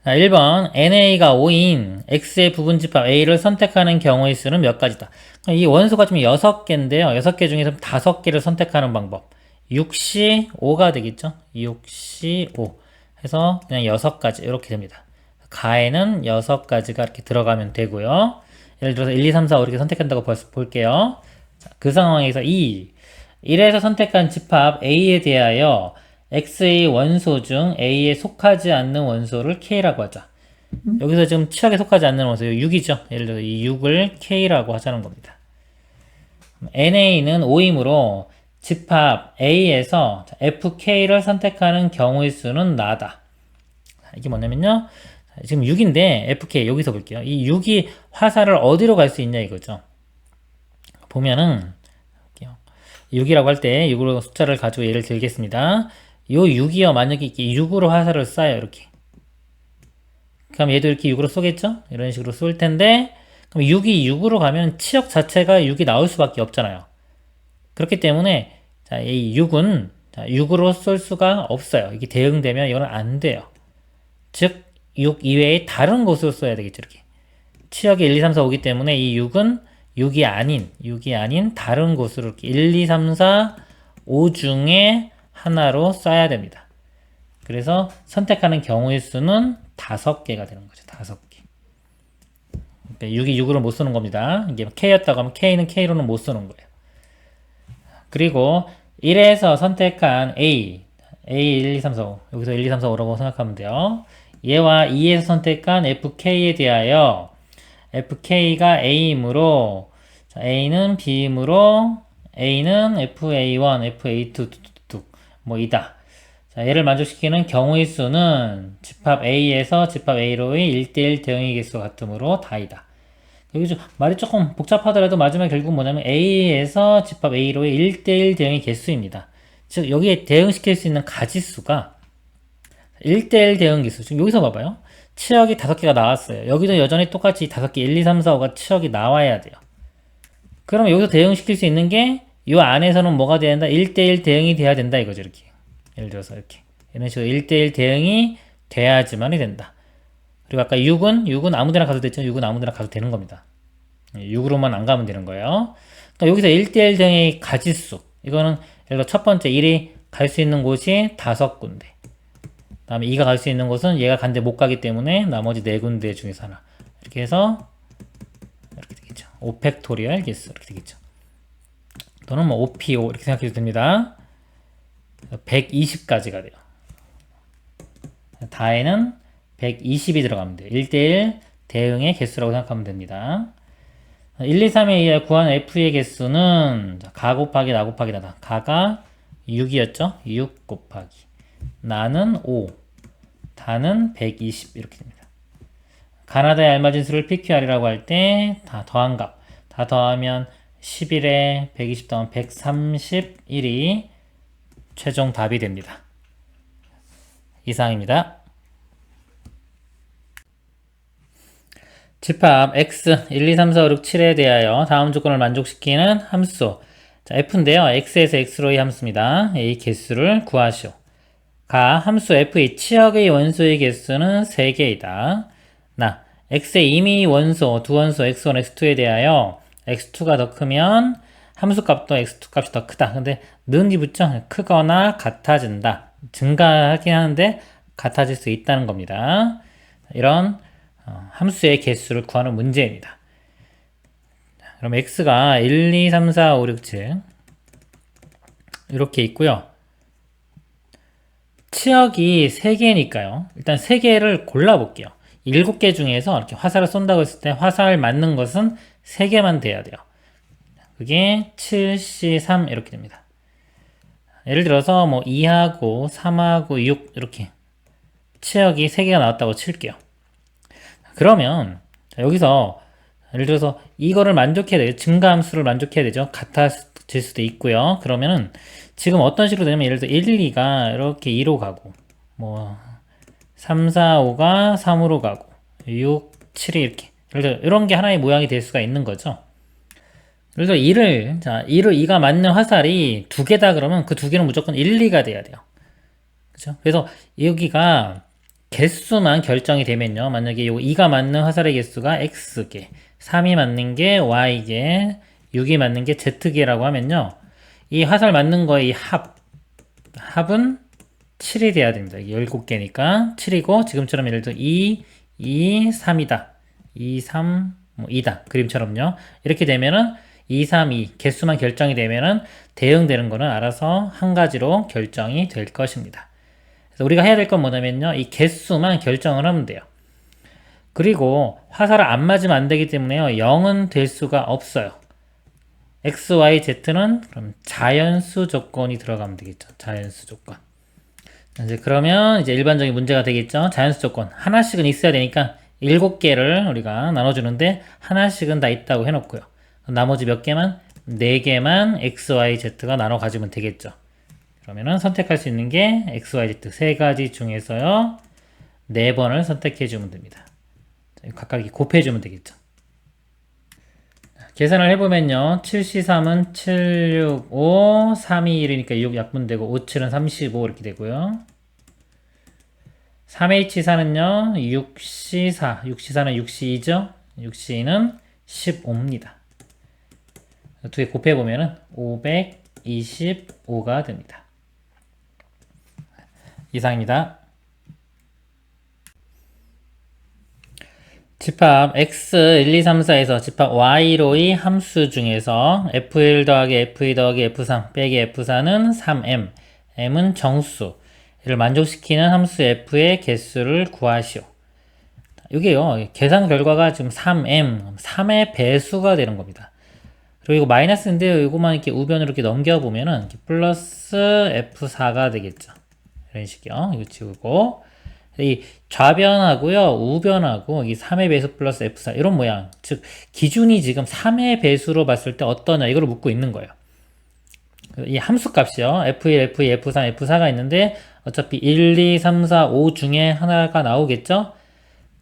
자, 1번 NA가 5인 X의 부분집합 A를 선택하는 경우의 수는 몇 가지다. 이 원소가 지금 6개인데요. 6개 중에서 5개를 선택하는 방법. 6C 5가 되겠죠. 6C 5 해서 그냥 6가지 이렇게 됩니다. 가에는 6가지가 이렇게 들어가면 되고요. 예를 들어서 1, 2, 3, 4, 5 이렇게 선택한다고 볼게요. 자, 그 상황에서 1에서 선택한 집합 A에 대하여 X의 원소 중 A에 속하지 않는 원소를 K라고 하자. 여기서 지금 치역에 속하지 않는 원소 6이죠. 예를 들어서 이 6을 K라고 하자는 겁니다. NA는 5이므로 집합 A에서 FK를 선택하는 경우의 수는 나다. 이게 뭐냐면요. 지금 6인데 FK 여기서 볼게요. 이 6이 화살을 어디로 갈 수 있냐 이거죠. 보면은 6이라고 할 때 6으로 숫자를 가지고 예를 들겠습니다. 요 6이요. 만약에 이렇게 6으로 화살을 쏴요. 이렇게. 그럼 얘도 이렇게 6으로 쏘겠죠? 이런 식으로 쏠 텐데 그럼 6이 6으로 가면 치역 자체가 6이 나올 수밖에 없잖아요. 그렇기 때문에 자, 이 6은 6으로 쏠 수가 없어요. 이게 대응되면 이거는 안 돼요. 즉 6 이외에 다른 곳으로 쏘야 되겠죠. 이렇게. 치역이 1, 2, 3, 4, 5기 때문에 이 6은 6이 아닌 다른 곳으로 이렇게 1, 2, 3, 4, 5 중에 하나로 쏴야 됩니다. 그래서 선택하는 경우의 수는 5개가 되는 거죠. 5개. 그러니까 6이 6으로 못 쏘는 겁니다. 이게 K였다고 하면 K는 K로는 못 쏘는 거예요. 그리고 1에서 선택한 A 1, 2, 3, 4, 5 여기서 1, 2, 3, 4, 5라고 생각하면 돼요. 얘와 2에서 선택한 FK에 대하여 FK가 A이므로 A는 B이므로 A는 FA1, FA2, 뭐 이다. 자, 얘를 만족시키는 경우의 수는 집합 A에서 집합 A로의 1대1 대응의 개수 같으므로 다이다. 여기 좀 말이 조금 복잡하더라도 마지막에 결국 뭐냐면 A에서 집합 A로의 1대1 대응의 개수입니다. 즉 여기에 대응시킬 수 있는 가지수가 1대1 대응 개수. 지금 여기서 봐봐요. 치역이 5개가 나왔어요. 여기도 여전히 똑같이 5개 1, 2, 3, 4, 5가 치역이 나와야 돼요. 그러면 여기서 대응시킬 수 있는 게 이 안에서는 뭐가 돼야 된다? 1대1 대응이 돼야 된다 이거죠. 이렇게. 예를 들어서 이렇게. 이런 식으로 1대1 대응이 돼야지만이 된다. 그리고 아까 6은 아무데나 가도 됐죠. 6은 아무데나 가도 되는 겁니다. 6으로만 안 가면 되는 거예요. 그러니까 여기서 1대1 대응의 가지수. 이거는 예를 들어 첫 번째 1이 갈 수 있는 곳이 5군데. 그 다음에 2가 갈 수 있는 곳은 얘가 간데 못 가기 때문에 나머지 4군데 중에서 하나. 이렇게 해서 이렇게 되겠죠. 5팩토리얼 개수 이렇게 되겠죠. 또는 뭐 5PO 이렇게 생각해도 됩니다. 120까지가 돼요. 다에는 120이 들어가면 돼요. 1대1 대응의 개수라고 생각하면 됩니다. 1, 2, 3에 의해 구한 F의 개수는 가 곱하기 나 곱하기 나다. 가가 6이었죠? 6 곱하기 나는 5, 다는 120 이렇게 됩니다. 가나다의 알맞은 수를 PQR이라고 할 때 다 더한 값, 다 더하면 11에 120 더하면 131이 최종 답이 됩니다. 이상입니다. 집합 x 1, 2, 3, 4, 5, 6, 7에 대하여 다음 조건을 만족시키는 함수. 자, f인데요. x에서 x로의 함수입니다. 이 개수를 구하시오. 가 함수 f의 치역의 원소의 개수는 3개이다. 나 x의 임의 원소, 두 원소 x1, x2에 대하여 x2가 더 크면 함수값도 x2 값이 더 크다. 근데 는이 붙죠? 크거나 같아진다. 증가하긴 하는데 같아질 수 있다는 겁니다. 이런 함수의 개수를 구하는 문제입니다. 그럼 x가 1, 2, 3, 4, 5, 6, 7 이렇게 있고요. 치역이 3개니까요. 일단 3개를 골라볼게요. 7개 중에서 이렇게 화살을 쏜다고 했을 때 화살 맞는 것은 3개만 돼야 돼요. 그게 7, C, 3 이렇게 됩니다. 예를 들어서 뭐 2하고 3하고 6 이렇게 치역이 3개가 나왔다고 칠게요. 그러면 여기서 예를 들어서 이거를 만족해야 돼요. 증가함수를 만족해야 되죠. 같아질 수도 있고요. 그러면은 지금 어떤 식으로 되냐면 예를 들어 1, 2가 이렇게 2로 가고 뭐 3, 4, 5가 3으로 가고 6, 7이 이렇게 예를 들어 이런 게 하나의 모양이 될 수가 있는 거죠. 그래서 2를 2가 맞는 화살이 2개다 그러면 그 2개는 무조건 1, 2가 돼야 돼요. 그죠? 그래서 여기가 개수만 결정이 되면요. 만약에 요 2가 맞는 화살의 개수가 X개, 3이 맞는 게 Y개, 6이 맞는 게 Z개라고 하면요. 이 화살 맞는 거의 합은 7이 돼야 됩니다. 17개니까 7이고 지금처럼 예를 들어 2, 3이다. 2, 3, 뭐 2다. 그림처럼요. 이렇게 되면은 2, 3, 2 개수만 결정이 되면은 대응되는 거는 알아서 한 가지로 결정이 될 것입니다. 그래서 우리가 해야 될 건 뭐냐면요. 이 개수만 결정을 하면 돼요. 그리고 화살을 안 맞으면 안 되기 때문에요. 0은 될 수가 없어요. x, y, z는 그럼 자연수 조건이 들어가면 되겠죠. 자연수 조건. 이제 그러면 이제 일반적인 문제가 되겠죠. 자연수 조건. 하나씩은 있어야 되니까 7개를 우리가 나눠주는데 하나씩은 다 있다고 해놓고요. 나머지 몇 개만? 4개만 x, y, z가 나눠 가지면 되겠죠. 그러면은 선택할 수 있는 게 x, y, z 세 가지 중에서요. 4번을 선택해 주면 됩니다. 각각 곱해 주면 되겠죠. 계산을 해보면요. 7C3은 7, 6, 5, 3, 2, 1이니까 6 약분되고 5, 7은 35 이렇게 되고요. 3H4는요. 6C4, 6C4는 6C2죠. 6C2는 15입니다. 두 개 곱해보면은 525가 됩니다. 이상입니다. 집합 x 1, 2, 3, 4에서 집합 y로의 함수 중에서 f1 더하기 f2 더하기 f3 빼기 f4는 3m, m은 정수, 이를 만족시키는 함수 f의 개수를 구하시오. 이게요, 계산 결과가 지금 3m, 3의 배수가 되는 겁니다. 그리고 이거 마이너스인데요. 이거만 이렇게 우변으로 이렇게 넘겨보면은 이렇게 플러스 F4가 되겠죠. 이런 식이요. 이거 지우고. 이 좌변하고요, 우변하고 이 3의 배수 플러스 F4 이런 모양. 즉, 기준이 지금 3의 배수로 봤을 때 어떠냐 이걸 묻고 있는 거예요. 이 함수 값이요. F1, F2, F3, F4가 있는데 어차피 1, 2, 3, 4, 5 중에 하나가 나오겠죠?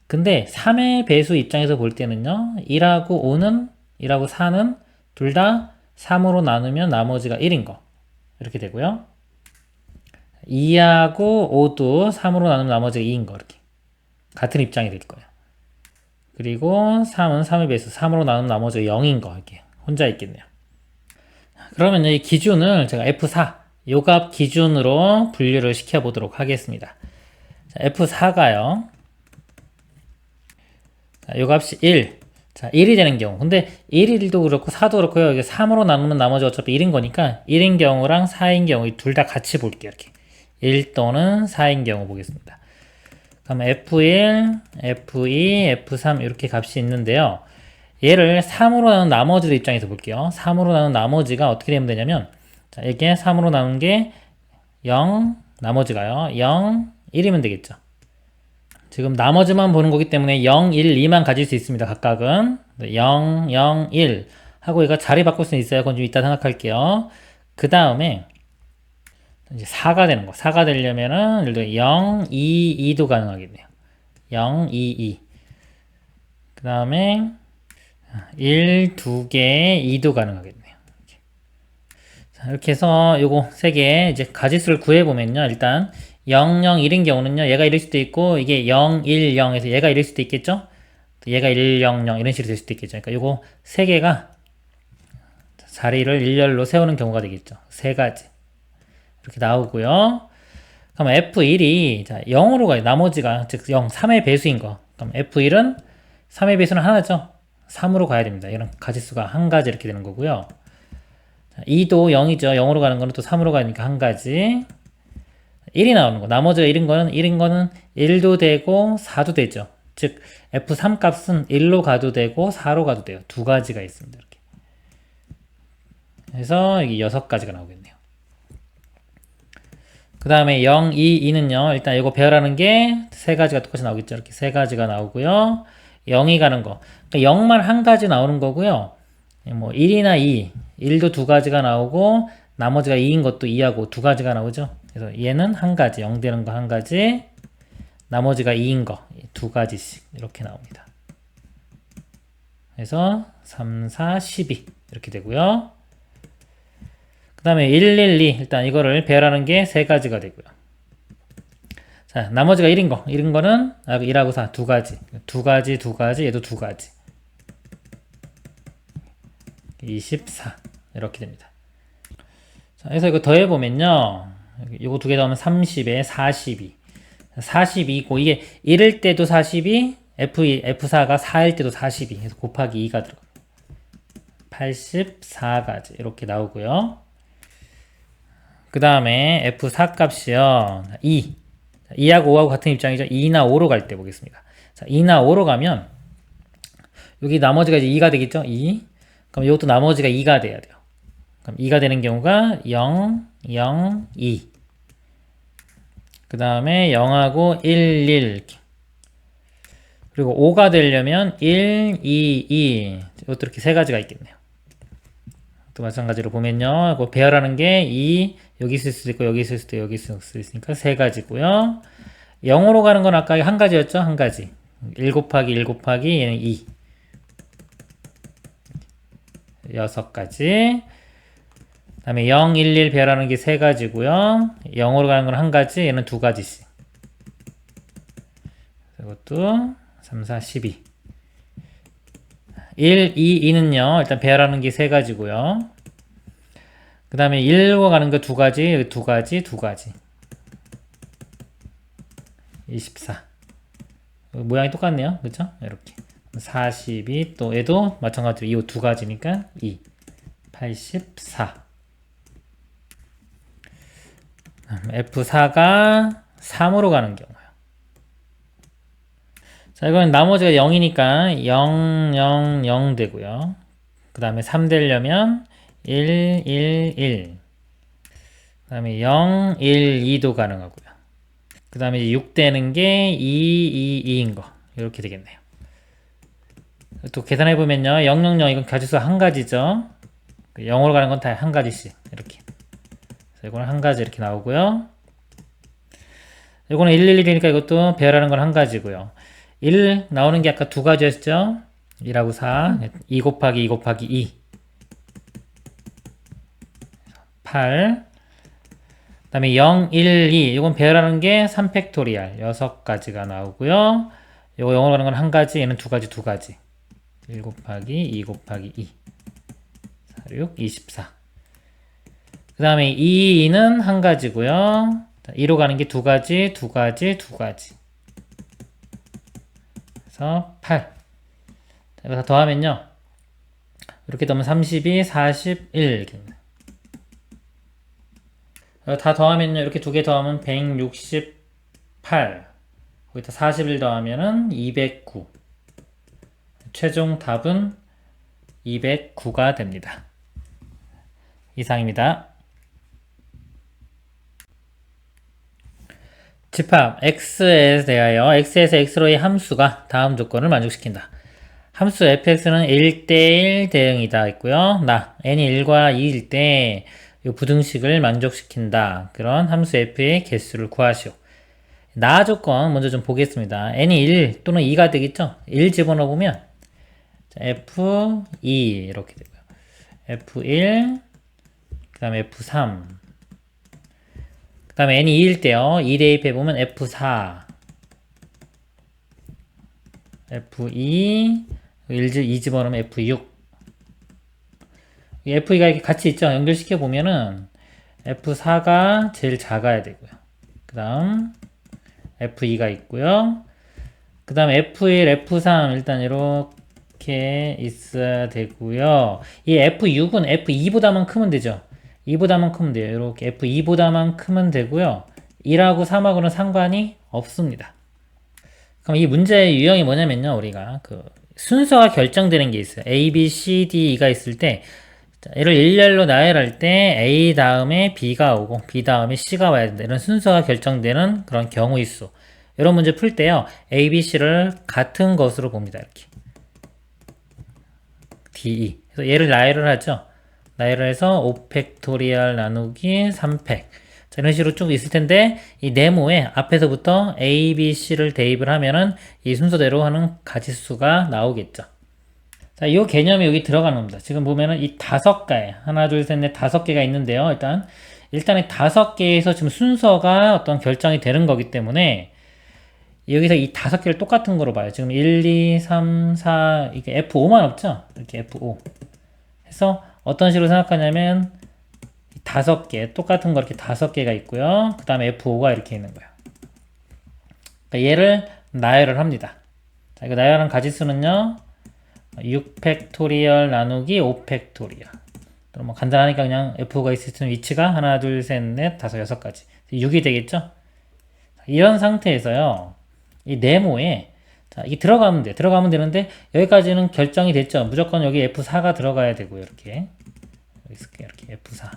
근데 3의 배수 입장에서 볼 때는요. 1하고 5는 1하고 4는 둘 다 3으로 나누면 나머지가 1인 거. 이렇게 되고요. 2하고 5도 3으로 나누면 나머지가 2인 거. 이렇게. 같은 입장이 될 거예요. 그리고 3은 3의 배수 3으로 나누면 나머지가 0인 거. 이렇게 혼자 있겠네요. 그러면 이 기준을 제가 F4 요 값 기준으로 분류를 시켜 보도록 하겠습니다. F4가요. 요 값이 1. 자, 1이 되는 경우. 근데 1도 그렇고 4도 그렇고요. 이게 3으로 나누면 나머지 어차피 1인 거니까 1인 경우랑 4인 경우 둘 다 같이 볼게요. 이렇게. 1 또는 4인 경우 보겠습니다. 그럼 F1, F2, F3 이렇게 값이 있는데요. 얘를 3으로 나눈 나머지의 입장에서 볼게요. 3으로 나눈 나머지가 어떻게 되면 되냐면, 자, 이게 3으로 나눈 게 0, 나머지가요. 0, 1이면 되겠죠. 지금 나머지만 보는 거기 때문에 0, 1, 2만 가질 수 있습니다. 각각은. 0, 0, 1 하고 얘가 자리 바꿀 수 있어요. 그건 좀 이따 생각할게요. 그 다음에 이제 4가 되는 거. 4가 되려면은 예를 들어 0, 2, 2도 가능하겠네요. 0, 2, 2. 그 다음에 1, 2개, 2도 가능하겠네요. 자, 이렇게 해서 요거 3개 이제 가지수를 구해보면요. 일단 0, 0, 1인 경우는요. 얘가 1일 수도 있고 이게 0, 1, 0에서 얘가 1일 수도 있겠죠? 얘가 1, 0, 0 이런 식으로 될 수도 있겠죠. 그러니까 요거 3개가 자리를 일렬로 세우는 경우가 되겠죠. 3가지. 이렇게 나오고요. 그럼 F1이 자 0으로 가요. 나머지가 즉 0, 3의 배수인 거. 그럼 F1은 3의 배수는 하나죠. 3으로 가야 됩니다. 이런 가지수가 한 가지 이렇게 되는 거고요. 자, 2도 0이죠. 0으로 가는 거는 또 3으로 가니까 한 가지. 1이 나오는 거. 나머지가 1인 거는 1도 되고 4도 되죠. 즉 F3 값은 1로 가도 되고 4로 가도 돼요. 두 가지가 있습니다. 이렇게. 그래서 여기 6가지가 나오겠네요. 그 다음에 0, 2, 2는요. 일단 이거 배열하는 게 3가지가 똑같이 나오겠죠. 이렇게 3가지가 나오고요. 0이 가는 거. 그러니까 0만 한 가지 나오는 거고요. 뭐 1이나 2, 1도 두 가지가 나오고 나머지가 2인 것도 2하고 두 가지가 나오죠. 그래서 얘는 한 가지, 0 되는 거 한 가지, 나머지가 2인 거 두 가지씩 이렇게 나옵니다. 그래서 3, 4, 12 이렇게 되고요. 그 다음에 1, 1, 2 일단 이거를 배열하는 게 3가지가 되고요. 자, 나머지가 1인 거. 1인 거는 1하고 4 두 가지. 두 가지, 두 가지, 얘도 두 가지. 24 이렇게 됩니다. 자, 그래서 이거 더해보면요. 이거 두 개 더하면 30에 42. 42고 이게 1일 때도 42, F4가 4일 때도 42. 그래서 곱하기 2가 들어가요. 84가지 이렇게 나오고요. 그 다음에 F4 값이요. 2. 2하고 5하고 같은 입장이죠. 2나 5로 갈 때 보겠습니다. 자, 2나 5로 가면 여기 나머지가 이제 2가 되겠죠? 2. 그럼 이것도 나머지가 2가 돼야 돼요. 그럼 2가 되는 경우가 0, 0, 2. 그 다음에 0하고 1, 1. 그리고 5가 되려면 1, 2, 2. 이것도 이렇게 3가지가 있겠네요. 또 마찬가지로 보면요. 이거 배열하는 게 2, 여기 있을 수도 있고, 여기 있을 수도 있고, 여기 있을 수도 있으니까 3가지고요. 0으로 가는 건 아까 한 가지였죠? 한 가지. 1 곱하기 1 곱하기 얘는 2. 6가지. 그 다음에 0, 1, 1 배열하는 게 3가지고요. 0으로 가는 건 한 가지, 얘는 2가지씩. 이것도 3, 4, 12. 1, 2, 2는요. 일단 배열하는 게 3가지고요. 그 다음에 1로 가는 거 2가지, 2가지, 2가지. 24. 모양이 똑같네요. 그쵸? 이렇게. 42, 또 얘도 마찬가지로 이 2가지니까 2. 84. F4가 3으로 가는 경우요. 자, 이건 나머지가 0이니까 0, 0, 0 되고요. 그 다음에 3 되려면 1, 1, 1. 그 다음에 0, 1, 2도 가능하고요. 그 다음에 6 되는 게 2, 2, 2인 거. 이렇게 되겠네요. 또 계산해보면요. 0, 0, 0 이건 가지수 한 가지죠. 0으로 가는 건 다 한 가지씩. 이렇게. 그래서 이거는 한 가지 이렇게 나오고요. 이거는 1, 1, 1이니까 이것도 배열하는 건 한 가지고요. 1 나오는 게 아까 두 가지였죠. 1하고 4, 2 곱하기 2 곱하기 2. 8. 그 다음에 0, 1, 2. 이건 배열하는 게 3팩토리알. 6가지가 나오고요. 이거 0으로 가는 건 한 가지, 얘는 두 가지, 두 가지. 1 곱하기 2 곱하기 2. 4, 6, 24. 그 다음에 2, 2는 한 가지고요. 2로 가는 게 두 가지, 두 가지, 두 가지. 그래서 8. 이거 다 더하면요. 이렇게 더하면 32, 41. 다 더하면요. 이렇게 두 개 더하면 168. 거기다 41 더하면은 209. 최종 답은 209가 됩니다. 이상입니다. 집합 x에 대하여 x에서 x로의 함수가 다음 조건을 만족시킨다. 함수 fx는 1대1 대응이다 있고요. n이 1과 2일 때 이 부등식을 만족시킨다. 그런 함수 f의 개수를 구하시오. 나 조건 먼저 좀 보겠습니다. n이 1 또는 2가 되겠죠? 1 집어넣으면 f2 이렇게 되고요. f1 그 다음에 f3 그 다음에 n이 2일 때요. 2 대입해보면 f4 f2 2 집어넣으면 f6 f2가 이렇게 같이 있죠. 연결시켜 보면은 f4가 제일 작아야 되고요. 그 다음 f2가 있고요. 그 다음 f1, f3 일단 이렇게 있어야 되고요. 이 f6은 f2보다만 크면 되죠. 2보다만 크면 돼요. 이렇게 f2보다만 크면 되고요. 1하고 3하고는 상관이 없습니다. 그럼 이 문제의 유형이 뭐냐면요. 우리가 그 순서가 결정되는 게 있어요. A, B, C, D가 있을 때 얘를 일렬로 나열할 때 A 다음에 B가 오고 B 다음에 C가 와야 된다. 이런 순서가 결정되는 그런 경우의 수. 이런 문제 풀 때요. A, B, C를 같은 것으로 봅니다. 이렇게 D, E. 그래서 얘를 나열을 하죠. 나열을 해서 5팩토리얼 나누기 3팩. 자, 이런 식으로 쭉 있을 텐데 이 네모에 앞에서부터 A, B, C를 대입을 하면은 이 순서대로 하는 가지수가 나오겠죠. 자, 이 개념이 여기 들어가는 겁니다. 지금 보면은 이 5개, 하나, 둘, 셋, 넷, 5개가 있는데요. 일단 이 5개에서 지금 순서가 어떤 결정이 되는 거기 때문에 여기서 이 5개를 똑같은 거로 봐요. 지금 1, 2, 3, 4, 이게 F5만 없죠? 이렇게 F5. 해서 어떤 식으로 생각하냐면 5개, 똑같은 거 이렇게 5개가 있고요. 그 다음에 F5가 이렇게 있는 거예요. 그러니까 얘를 나열을 합니다. 자, 이거 나열한 가지수는요. 6팩토리얼 나누기 5팩토리얼. 뭐 간단하니까 그냥 F5가 있을 수 있는 위치가 하나, 둘, 셋, 넷, 다섯, 6가지. 6이 되겠죠? 이런 상태에서요. 이 네모에 자, 이게 들어가면 돼. 들어가면 되는데 여기까지는 결정이 됐죠. 무조건 여기 F4가 들어가야 되고요. 이렇게. 이렇게 F4.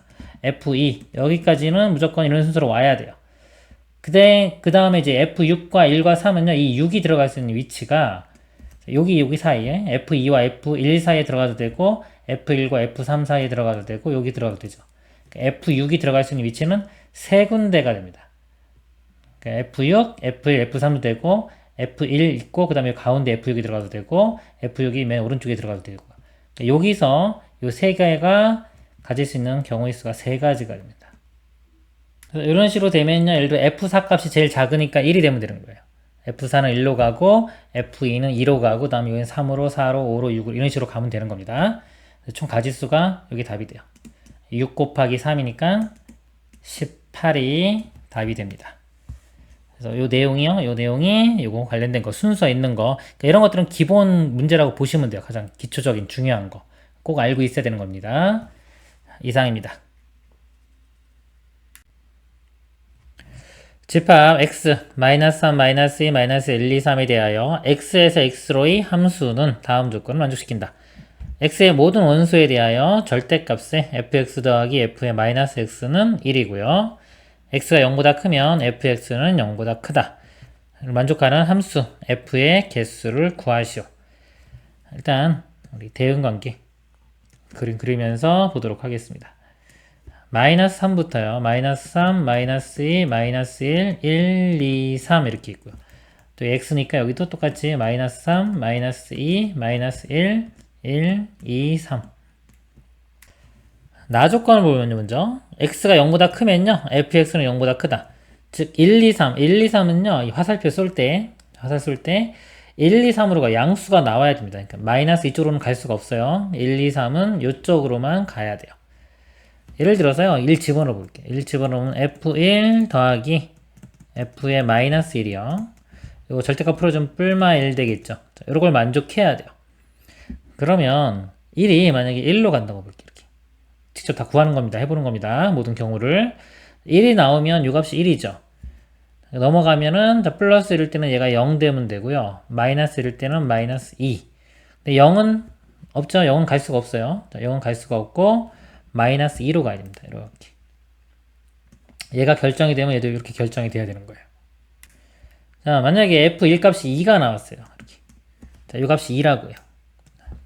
F2 여기까지는 무조건 이런 순서로 와야 돼요. 그 다음에 이제 F6과 1과 3은요. 이 6이 들어갈 수 있는 위치가 여기 사이에 F2와 F1 사이에 들어가도 되고 F1과 F3 사이에 들어가도 되고 여기 들어가도 되죠. F6이 들어갈 수 있는 위치는 세 군데가 됩니다. F6, F1, F3도 되고 F1 있고 그 다음에 가운데 F6이 들어가도 되고 F6이 맨 오른쪽에 들어가도 되고 여기서 이 세 개가 가질 수 있는 경우의 수가 세 가지가 됩니다. 이런 식으로 되면요. 예를 들어 F4 값이 제일 작으니까 1이 되면 되는 거예요. F4는 1로 가고 F2는 2로 가고 그 다음에 여기는 3으로 4로 5로 6으로 이런 식으로 가면 되는 겁니다. 총 가지수가 여기 답이 돼요. 6 곱하기 3이니까 18이 답이 됩니다. 그래서 요 내용이요. 요 내용이 요거 관련된 거 순서 있는 거 그러니까 이런 것들은 기본 문제라고 보시면 돼요. 가장 기초적인 중요한 거 꼭 알고 있어야 되는 겁니다. 이상입니다. 집합 x, -3, -2, -1, -2, 3에 대하여 x에서 x로의 함수는 다음 조건을 만족시킨다. x의 모든 원소에 대하여 절대값의 fx 더하기 f의 마이너스 x는 1이고요. x가 0보다 크면 fx는 0보다 크다. 만족하는 함수 f의 개수를 구하시오. 일단 우리 대응관계 그림 그리면서 보도록 하겠습니다. 마이너스 3부터요. 마이너스 3, 마이너스 2, 마이너스 1, 1, 2, 3 이렇게 있고요. 또 x니까 여기도 똑같이 마이너스 3, 마이너스 2, 마이너스 1, 1, 2, 3. 나 조건을 보면요, 먼저. x가 0보다 크면요, fx는 0보다 크다. 즉, 1, 2, 3. 1, 2, 3은요, 이 화살표 화살 쏠 때, 1, 2, 3으로가 양수가 나와야 됩니다. 그러니까, 마이너스 이쪽으로는 갈 수가 없어요. 1, 2, 3은 이쪽으로만 가야 돼요. 예를 들어서요, 1 집어넣어 볼게요. 1 집어넣으면 f1 더하기 f의 마이너스 1이요. 이거 절대값 풀어주면 뿔마 1 되겠죠. 자, 이걸 만족해야 돼요. 그러면 1이 만약에 1로 간다고 볼게요. 이렇게. 직접 다 구하는 겁니다. 해보는 겁니다. 모든 경우를. 1이 나오면 요 값이 1이죠. 넘어가면은 플러스 1일 때는 얘가 0 되면 되고요. 마이너스 1일 때는 마이너스 2. 근데 0은 없죠. 0은 갈 수가 없어요. 자, 0은 갈 수가 없고 마이너스 2로 가야 됩니다. 이렇게. 얘가 결정이 되면 얘도 이렇게 결정이 돼야 되는 거예요. 자, 만약에 f1 값이 2가 나왔어요. 이렇게. 자, 요 값이 2라고요.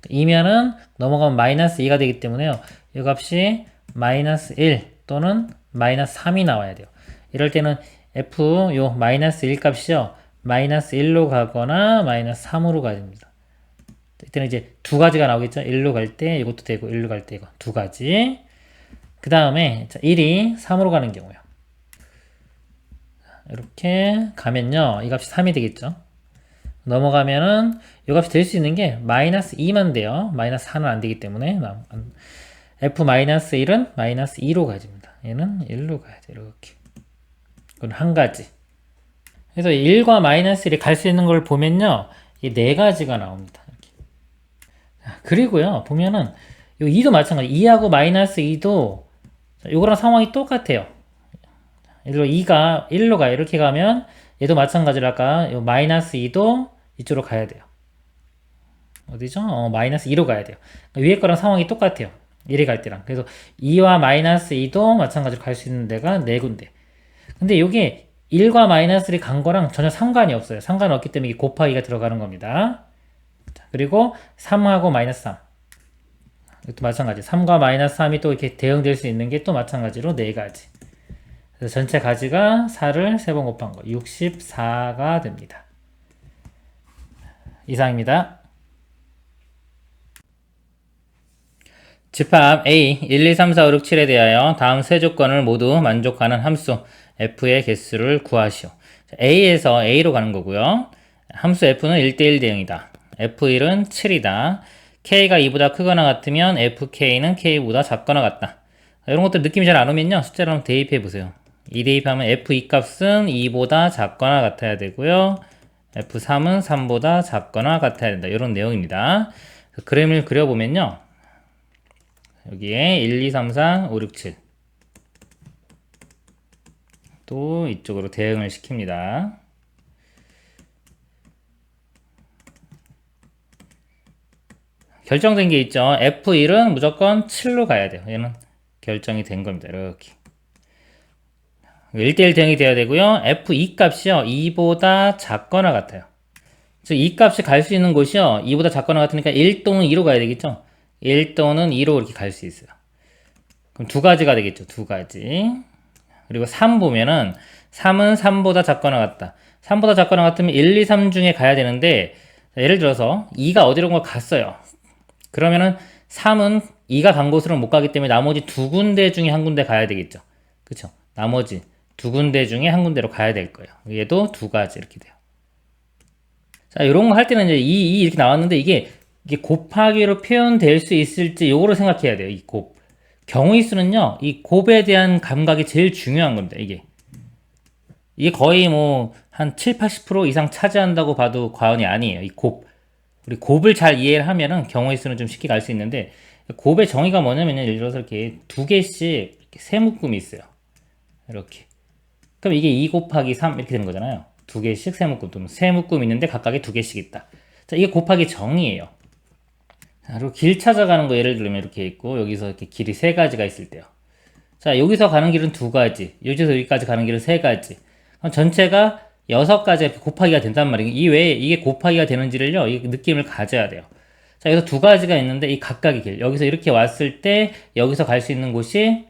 2면은 넘어가면 마이너스 2가 되기 때문에요. 이 값이 마이너스 1 또는 마이너스 3이 나와야 돼요. 이럴 때는 f 요 마이너스 1 값이요. 마이너스 1로 가거나 마이너스 3으로 가야 됩니다. 이때는 이제 두 가지가 나오겠죠. 1로 갈 때 이것도 되고 1로 갈 때 이거 두 가지. 그 다음에 1이 3으로 가는 경우요. 이렇게 가면요. 이 값이 3이 되겠죠. 넘어가면은 이 값이 될 수 있는 게 마이너스 2만 돼요. 마이너스 4는 안 되기 때문에 f-1은 마이너스 2로 가집니다. 얘는 1로 가야 돼요. 이렇게. 그건 한 가지. 그래서 1과 마이너스 1이 갈 수 있는 걸 보면요. 이 네 가지가 나옵니다. 이렇게. 그리고요. 보면은 요 2도 마찬가지. 2하고 마이너스 2도 요거랑 상황이 똑같아요. 예를 들어 2가 1로 가요. 이렇게 가면 얘도 마찬가지로 아까 요 마이너스 2도 이쪽으로 가야 돼요. 어디죠? 마이너스 2로 가야 돼요. 그러니까 위에 거랑 상황이 똑같아요. 1이 갈 때랑. 그래서 2와 마이너스 2도 마찬가지로 갈 수 있는 데가 네 군데. 근데 이게 1과 마이너스 1이 간 거랑 전혀 상관이 없어요. 상관이 없기 때문에 이게 곱하기가 들어가는 겁니다. 자, 그리고 3하고 마이너스 3. 이것도 마찬가지. 3과 마이너스 3이 또 이렇게 대응될 수 있는 게 또 마찬가지로 네 가지. 그래서 전체 가지가 4를 3번 곱한 거 64가 됩니다. 이상입니다. 집합 A 1, 2, 3, 4, 5, 6, 7에 대하여 다음 세 조건을 모두 만족하는 함수 f의 개수를 구하시오. A에서 A로 가는 거고요. 함수 f는 1대1 대응이다. f1은 7이다. k가 2보다 크거나 같으면 fk는 k보다 작거나 같다. 이런 것들 느낌이 잘 안 오면요. 숫자로 한번 대입해 보세요. 2 대입하면 f2 값은 2보다 작거나 같아야 되고요. f3은 3보다 작거나 같아야 된다. 이런 내용입니다. 그림을 그려보면요. 여기에 1, 2, 3, 4, 5, 6, 7. 또 이쪽으로 대응을 시킵니다. 결정된 게 있죠. F1은 무조건 7로 가야 돼요. 얘는 결정이 된 겁니다. 이렇게. 1대1 대응이 돼야 되고요. F2 값이요. 2보다 작거나 같아요. 즉, 이 값이 갈 수 있는 곳이요. 2보다 작거나 같으니까 1 또는 2로 가야 되겠죠. 1 또는 2로 이렇게 갈 수 있어요. 그럼 두 가지가 되겠죠. 두 가지. 그리고 3 보면은 3은 3보다 작거나 같다. 3보다 작거나 같으면 1, 2, 3 중에 가야 되는데 예를 들어서 2가 어디론가 갔어요. 그러면은 3은 2가 간 곳으로는 못 가기 때문에 나머지 두 군데 중에 한 군데 가야 되겠죠. 그쵸? 나머지 두 군데 중에 한 군데로 가야 될 거예요. 얘도 두 가지 이렇게 돼요. 자, 이런 거 할 때는 이제 2 이렇게 나왔는데 이게 곱하기로 표현될 수 있을지 요거를 생각해야 돼요. 이 곱. 경우의 수는요. 이 곱에 대한 감각이 제일 중요한 겁니다. 이게 거의 뭐 한 7, 80% 이상 차지한다고 봐도 과언이 아니에요. 이 곱. 우리 곱을 잘 이해를 하면은 경우의 수는 좀 쉽게 갈 수 있는데 곱의 정의가 뭐냐면요. 예를 들어서 이렇게 두 개씩 이렇게 세 묶음이 있어요. 이렇게. 그럼 이게 2 곱하기 3 이렇게 되는 거잖아요. 두 개씩 세 묶음 또는 세 묶음 있는데 각각에 두 개씩 있다. 자, 이게 곱하기 정의예요. 그리고 길 찾아가는 거 예를 들면 이렇게 있고, 여기서 이렇게 길이 세 가지가 있을 때요. 자, 여기서 가는 길은 두 가지, 여기서 여기까지 가는 길은 세 가지. 그럼 전체가 여섯 가지 곱하기가 된단 말이에요. 이 외에 이게 곱하기가 되는지를요, 이 느낌을 가져야 돼요. 자, 여기서 두 가지가 있는데 이 각각의 길, 여기서 이렇게 왔을 때 여기서 갈 수 있는 곳이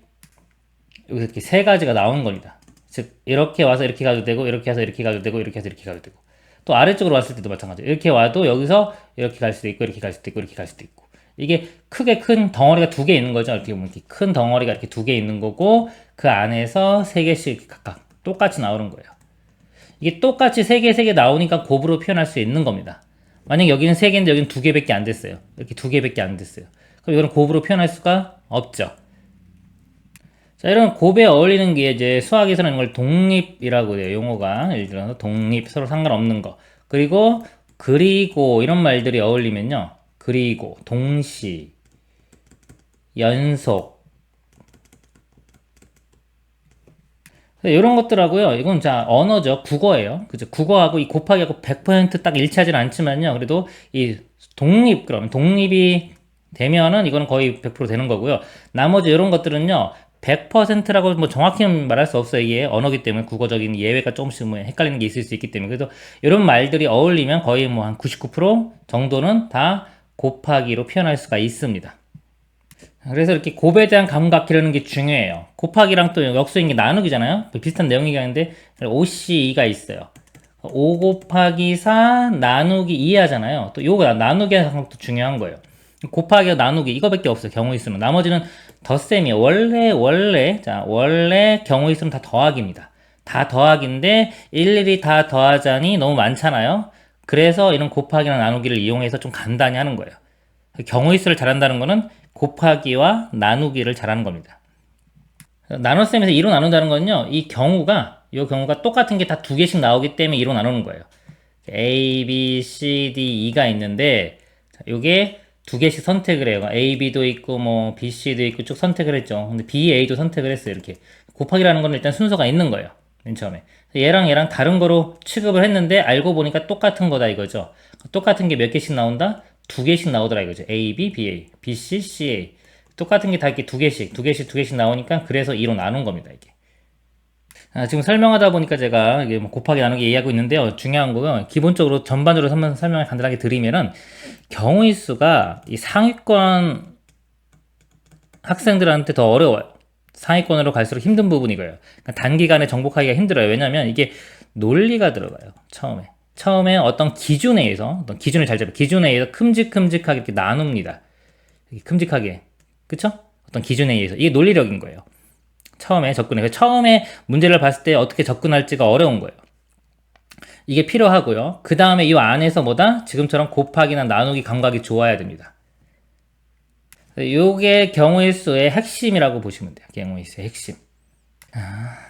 여기서 이렇게 세 가지가 나오는 겁니다. 즉 이렇게 와서 이렇게 가도 되고, 이렇게 해서 이렇게 가도 되고, 이렇게 해서 이렇게 가도 되고, 또 아래쪽으로 왔을 때도 마찬가지예요. 이렇게 와도 여기서 이렇게 갈 수도 있고, 이렇게 갈 수도 있고, 이렇게 갈 수도 있고. 이게 크게 큰 덩어리가 두 개 있는 거죠. 이렇게 보면 이렇게 큰 덩어리가 이렇게 두 개 있는 거고, 그 안에서 세 개씩 각각 똑같이 나오는 거예요. 이게 똑같이 세 개 나오니까 곱으로 표현할 수 있는 겁니다. 만약 여기는 세 개인데 여기는 두 개밖에 안 됐어요. 이렇게 두 개밖에 안 됐어요. 그럼 이거는 곱으로 표현할 수가 없죠. 자, 이런 곱에 어울리는 게 이제 수학에서는 이걸 독립이라고 해요. 용어가. 예를 들어서 독립, 서로 상관없는 거. 그리고 이런 말들이 어울리면요. 그리고, 동시, 연속. 이런 것들하고요. 이건 자, 언어죠. 국어예요. 그죠? 국어하고 이 곱하기하고 100%딱 일치하진 않지만요. 그래도 이 그러면 독립이 되면은 이거는 거의 100% 되는 거고요. 나머지 이런 것들은요. 100%라고 뭐 정확히는 말할 수 없어요. 이게 언어기 때문에 국어적인 예외가 조금씩 뭐 헷갈리는 게 있을 수 있기 때문에. 그래도 이런 말들이 어울리면 거의 뭐 한 99% 정도는 다 곱하기로 표현할 수가 있습니다. 그래서 이렇게 곱에 대한 감각 기르는 게 중요해요. 곱하기랑 또 역수인 게 나누기잖아요. 비슷한 내용이긴 한데 5C2가 있어요. 5 곱하기 4 나누기 2 하잖아요. 또 요거 나누기 하는 감각도 중요한 거예요. 곱하기와 나누기 이거밖에 없어요. 경우 있으면. 나머지는 덧셈이에요. 원래 경우 있으면 다 더하기입니다. 다 더하기인데 일일이 다 더하자니 너무 많잖아요. 그래서 이런 곱하기나 나누기를 이용해서 좀 간단히 하는 거예요. 경우 있으를 잘한다는 거는 곱하기와 나누기를 잘하는 겁니다. 나눗셈에서 2로 나눈다는 건요, 이 경우가 똑같은 게 다 두 개씩 나오기 때문에 2로 나누는 거예요. A, B, C, D, E가 있는데, 요게 두 개씩 선택을 해요. A, B도 있고, 뭐, B, C도 있고 쭉 선택을 했죠. 근데 B, A도 선택을 했어요. 이렇게. 곱하기라는 건 일단 순서가 있는 거예요. 맨 처음에. 얘랑 다른 거로 취급을 했는데, 알고 보니까 똑같은 거다 이거죠. 똑같은 게 몇 개씩 나온다? 두 개씩 나오더라 이거죠. A, B, B, A, B, C, C, A. 똑같은 게 다 이렇게 두 개씩 나오니까 그래서 2로 나눈 겁니다, 이게. 지금 설명하다 보니까 제가 이게 뭐 곱하기 나누기 얘기하고 있는데요. 중요한 거는 기본적으로 전반적으로 한번 설명을 간단하게 드리면은 경우의 수가 이 상위권 학생들한테 더 어려워요. 상위권으로 갈수록 힘든 부분이 이거예요. 그러니까 단기간에 정복하기가 힘들어요. 왜냐면 이게 논리가 들어가요. 처음에 어떤 기준에 의해서 어떤 기준을 잘 잡아요. 기준에 의해서 큼직큼직하게 이렇게 나눕니다. 이렇게 큼직하게. 그쵸? 어떤 기준에 의해서. 이게 논리력인 거예요. 처음에 접근해. 처음에 문제를 봤을 때 어떻게 접근할지가 어려운 거예요. 이게 필요하고요. 그 다음에 이 안에서 뭐다? 지금처럼 곱하기나 나누기 감각이 좋아야 됩니다. 요게 경우의 수의 핵심이라고 보시면 돼요. 경우의 수의 핵심.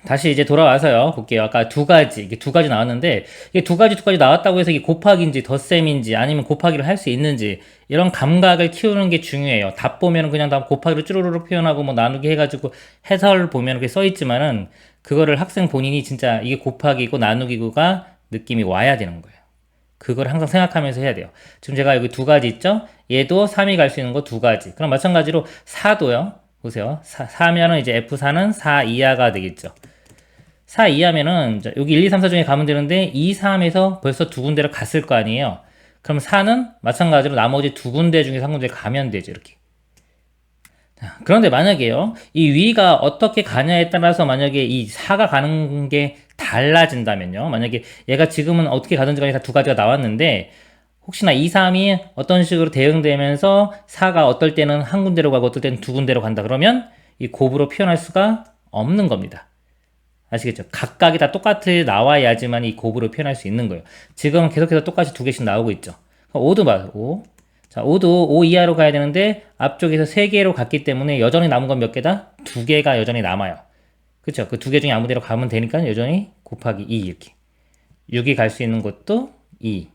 다시 이제 돌아와서요. 볼게요. 아까 이게 두 가지 나왔는데, 이게 두 가지 나왔다고 해서 이게 곱하기인지 덧셈인지 아니면 곱하기를 할 수 있는지 이런 감각을 키우는 게 중요해요. 답 보면은 그냥 다 곱하기로 쭈루루루 표현하고 뭐 나누기 해가지고 해설 보면 이렇게 써있지만은 그거를 학생 본인이 진짜 이게 곱하기고 나누기고가 느낌이 와야 되는 거예요. 그걸 항상 생각하면서 해야 돼요. 지금 제가 여기 두 가지 있죠? 얘도 3이 갈 수 있는 거 두 가지. 그럼 마찬가지로 4도요. 보세요. 4면은 이제 F4는 4 이하가 되겠죠. 4 이하면은 여기 1, 2, 3, 4 중에 가면 되는데 2, 3에서 벌써 두 군데를 갔을 거 아니에요. 그럼 4는 마찬가지로 나머지 두 군데 중에서 한 군데 가면 되죠. 이렇게. 그런데 만약에요. 이 위가 어떻게 가냐에 따라서 만약에 이 4가 가는 게 달라진다면요. 만약에 얘가 지금은 어떻게 가든지 간에 다 두 가지가 나왔는데 혹시나 2, 3이 어떤 식으로 대응되면서 4가 어떨 때는 한 군데로 가고 어떨 때는 두 군데로 간다. 그러면 이 곱으로 표현할 수가 없는 겁니다. 아시겠죠? 각각이 다 똑같이 나와야지만 이 곱으로 표현할 수 있는 거예요. 지금은 계속해서 똑같이 두 개씩 나오고 있죠. 5도 봐. 5. 자, 5도 5 이하로 가야 되는데 앞쪽에서 3개로 갔기 때문에 여전히 남은 건 몇 개다? 2개가 여전히 남아요. 그쵸? 그 두 개 중에 아무 데로 가면 되니까 여전히 곱하기 2 이렇게. 6이 갈 수 있는 것도 2.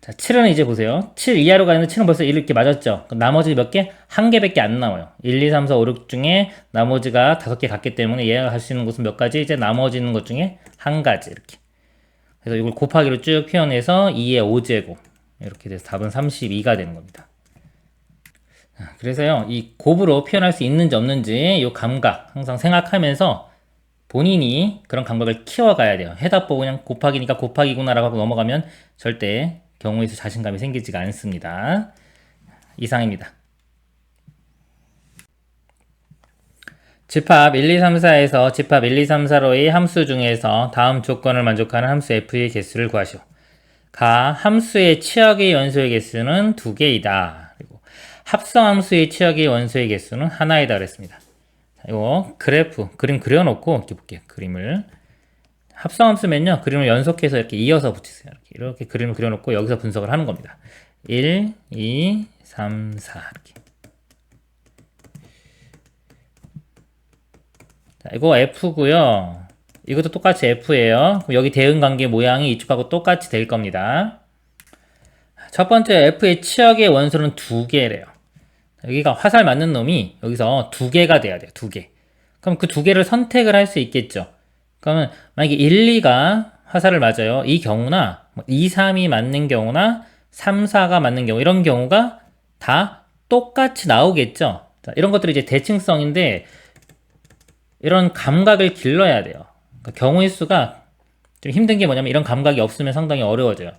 자, 7은 이제 보세요. 7 이하로 가는데 7은 벌써 이렇게 맞았죠? 그럼 나머지 몇 개? 한 개밖에 안 나와요. 1, 2, 3, 4, 5, 6 중에 나머지가 5개 갔기 때문에 얘가 갈 수 있는 곳은 몇 가지? 이제 나머지는 것 중에 한 가지 이렇게. 그래서 이걸 곱하기로 쭉 표현해서 2의 5제곱 이렇게 돼서 답은 32가 되는 겁니다. 그래서요, 이 곱으로 표현할 수 있는지 없는지 이 감각 항상 생각하면서 본인이 그런 감각을 키워가야 돼요. 해답 보고 그냥 곱하기니까 곱하기구나라고 하고 넘어가면 절대 경우의 수 자신감이 생기지가 않습니다. 이상입니다. 집합 1, 2, 3, 4에서 집합 1, 2, 3, 4로의 함수 중에서 다음 조건을 만족하는 함수 f의 개수를 구하시오. 가 함수의 치역의 원소의 개수는 2개이다. 그리고 합성함수의 치역의 원소의 개수는 하나이다 그랬습니다. 자, 이거 그래프 그림 그려놓고 이렇게 볼게요. 그림을 합성함수면요 그림을 연속해서 이렇게 이어서 붙이세요. 이렇게 그림을 그려놓고 여기서 분석을 하는 겁니다. 1, 2, 3, 4 이렇게. 자, 이거 F고요. 이것도 똑같이 F예요. 그럼 여기 대응관계 모양이 이쪽하고 똑같이 될 겁니다. 첫 번째 F의 치역의 원소는 2개래요. 여기가 화살 맞는 놈이 여기서 2개가 돼야 돼요. 2개. 그럼 그 2개를 선택을 할 수 있겠죠. 그러면 만약에 1, 2가 화살을 맞아요. 이 경우나 2, 3이 맞는 경우나 3, 4가 맞는 경우 이런 경우가 다 똑같이 나오겠죠. 자, 이런 것들이 이제 대칭성인데 이런 감각을 길러야 돼요. 그러니까 경우의 수가 좀 힘든 게 뭐냐면 이런 감각이 없으면 상당히 어려워져요.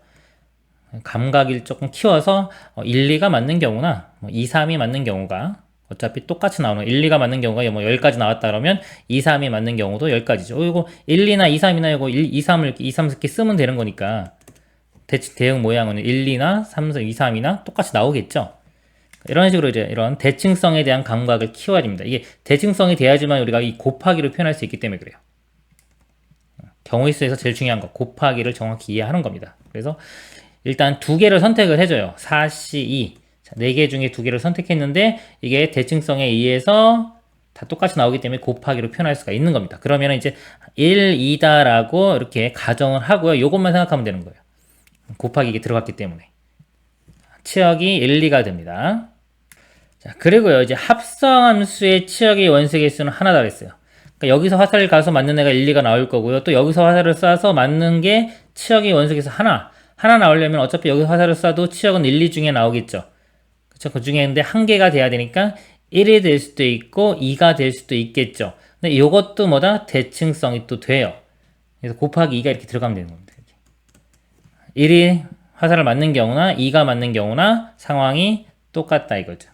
감각을 조금 키워서 1, 2가 맞는 경우나 2, 3이 맞는 경우가 어차피 똑같이 나오는 1, 2가 맞는 경우가 뭐 10가지 나왔다 그러면 2, 3이 맞는 경우도 10가지죠. 이거 1, 2나 2, 3이나 이거 1, 2, 3을 이렇게 2, 3 이렇게 쓰면 되는 거니까 대응 모양은 1, 2나 3, 4, 2, 3이나 똑같이 나오겠죠. 이런 식으로 이제 이런 대칭성에 대한 감각을 키워야 됩니다. 이게 대칭성이 돼야지만 우리가 이 곱하기로 표현할 수 있기 때문에 그래요. 경우의 수에서 제일 중요한 거 곱하기를 정확히 이해하는 겁니다. 그래서 일단 2개를 선택을 해줘요. 4, C, 2. 자, 4개 중에 2개를 선택했는데 이게 대칭성에 의해서 다 똑같이 나오기 때문에 곱하기로 표현할 수가 있는 겁니다. 그러면 이제 1, 2다라고 이렇게 가정을 하고요. 이것만 생각하면 되는 거예요. 곱하기 이게 들어갔기 때문에. 치역이 1, 2가 됩니다. 자, 그리고요, 이제 합성함수의 치역의 원소 개수는 하나다 그랬어요. 그러니까 여기서 화살을 가서 맞는 애가 1, 2가 나올 거고요. 또 여기서 화살을 쏴서 맞는 게 치역의 원소 개수 하나 나오려면 어차피 여기서 화살을 쏴도 치역은 1, 2 중에 나오겠죠. 그쵸? 그 중에 근데 한 개가 돼야 되니까 1이 될 수도 있고 2가 될 수도 있겠죠. 근데 이것도 뭐다? 대칭성이 또 돼요. 그래서 곱하기 2가 이렇게 들어가면 되는 겁니다. 1이 화살을 맞는 경우나 2가 맞는 경우나 상황이 똑같다 이거죠.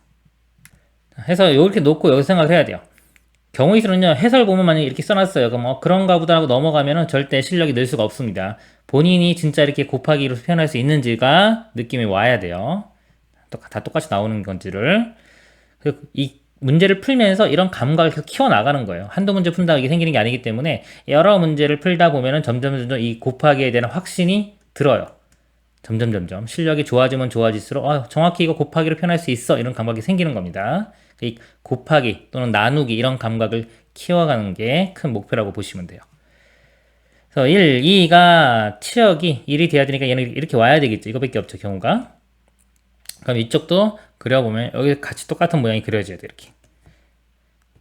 해서 이렇게 놓고 여기서 생각을 해야 돼요. 경우의 수는요, 해설 보면 만약에 이렇게 써놨어요. 그럼 그런가 보다 하고 넘어가면은 절대 실력이 늘 수가 없습니다. 본인이 진짜 이렇게 곱하기로 표현할 수 있는지가 느낌이 와야 돼요. 다 똑같이 나오는 건지를. 그리고 이 문제를 풀면서 이런 감각을 계속 키워나가는 거예요. 한두 문제 푼다고 이게 생기는 게 아니기 때문에 여러 문제를 풀다 보면은 점점 이 곱하기에 대한 확신이 들어요. 점점 실력이 좋아지면 좋아질수록 정확히 이거 곱하기로 표현할 수 있어 이런 감각이 생기는 겁니다. 이 곱하기 또는 나누기 이런 감각을 키워가는 게 큰 목표라고 보시면 돼요. 그래서 1, 2가 치역이 1이 돼야 되니까 얘는 이렇게 와야 되겠죠. 이거밖에 없죠 경우가. 그럼 이쪽도 그려보면 여기 같이 똑같은 모양이 그려져야 돼 이렇게.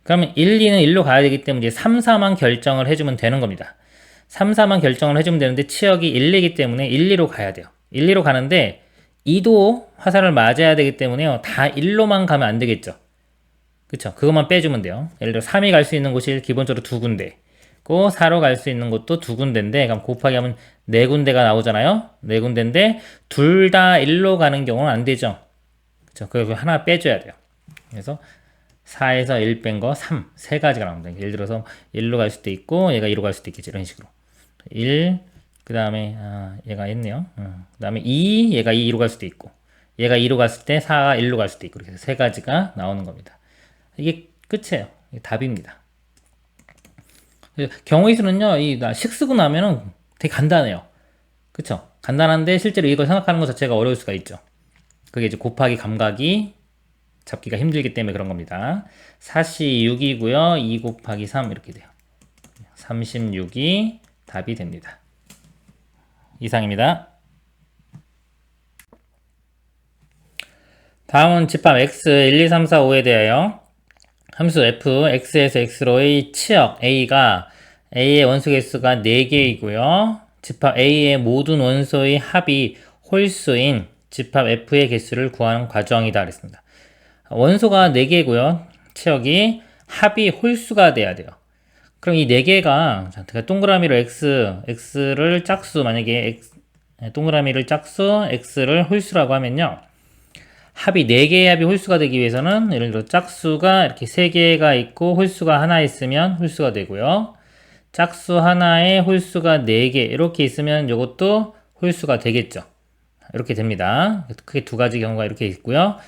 그러면 1, 2는 1로 가야 되기 때문에 이제 3, 4만 결정을 해주면 되는 겁니다. 3, 4만 결정을 해주면 되는데 치역이 1, 2이기 때문에 1, 2로 가야 돼요. 1, 2로 가는데 2도 화살을 맞아야 되기 때문에요. 다 1로만 가면 안 되겠죠. 그쵸? 그것만 빼주면 돼요. 예를 들어 3이 갈 수 있는 곳이 기본적으로 2군데 고 4로 갈 수 있는 곳도 2군데인데 그럼 곱하기 하면 4군데가 나오잖아요. 4군데인데 둘 다 1로 가는 경우는 안 되죠. 그쵸? 그래서 하나 빼줘야 돼요. 그래서 4에서 1 뺀 거 3, 세 가지가 나옵니다. 예를 들어서 1로 갈 수도 있고 얘가 2로 갈 수도 있겠지. 이런 식으로 1, 그 다음에 얘가 있네요. 그 다음에 2, 얘가 2로 갈 수도 있고 얘가 2로 갔을 때 4가 1로 갈 수도 있고 이렇게 세 가지가 나오는 겁니다. 이게 끝이에요. 이게 답입니다. 경우의 수는요, 식 쓰고 나면은 되게 간단해요. 그쵸? 간단한데 실제로 이걸 생각하는 것 자체가 어려울 수가 있죠. 그게 이제 곱하기 감각이 잡기가 힘들기 때문에 그런 겁니다. 4시 6이고요. 2 곱하기 3 이렇게 돼요. 36이 답이 됩니다. 이상입니다. 다음은 집합 x 1, 2, 3, 4, 5에 대하여 함수 f, x에서 x로의 치역 a가 a의 원소 개수가 4개이고요. 집합 a의 모든 원소의 합이 홀수인 집합 f의 개수를 구하는 과정이다 그랬습니다. 원소가 4개고요. 치역이 합이 홀수가 돼야 돼요. 그럼 이 4개가 동그라미로 x를 짝수, 만약에 동그라미를 짝수, x를 홀수라고 하면요. 합이 4개의 합이 홀수가 되기 위해서는 예를 들어 짝수가 이렇게 3개가 있고 홀수가 하나 있으면 홀수가 되고요. 짝수 하나에 홀수가 4개 이렇게 있으면 이것도 홀수가 되겠죠. 이렇게 됩니다. 크게 두 가지 경우가 이렇게 있고요.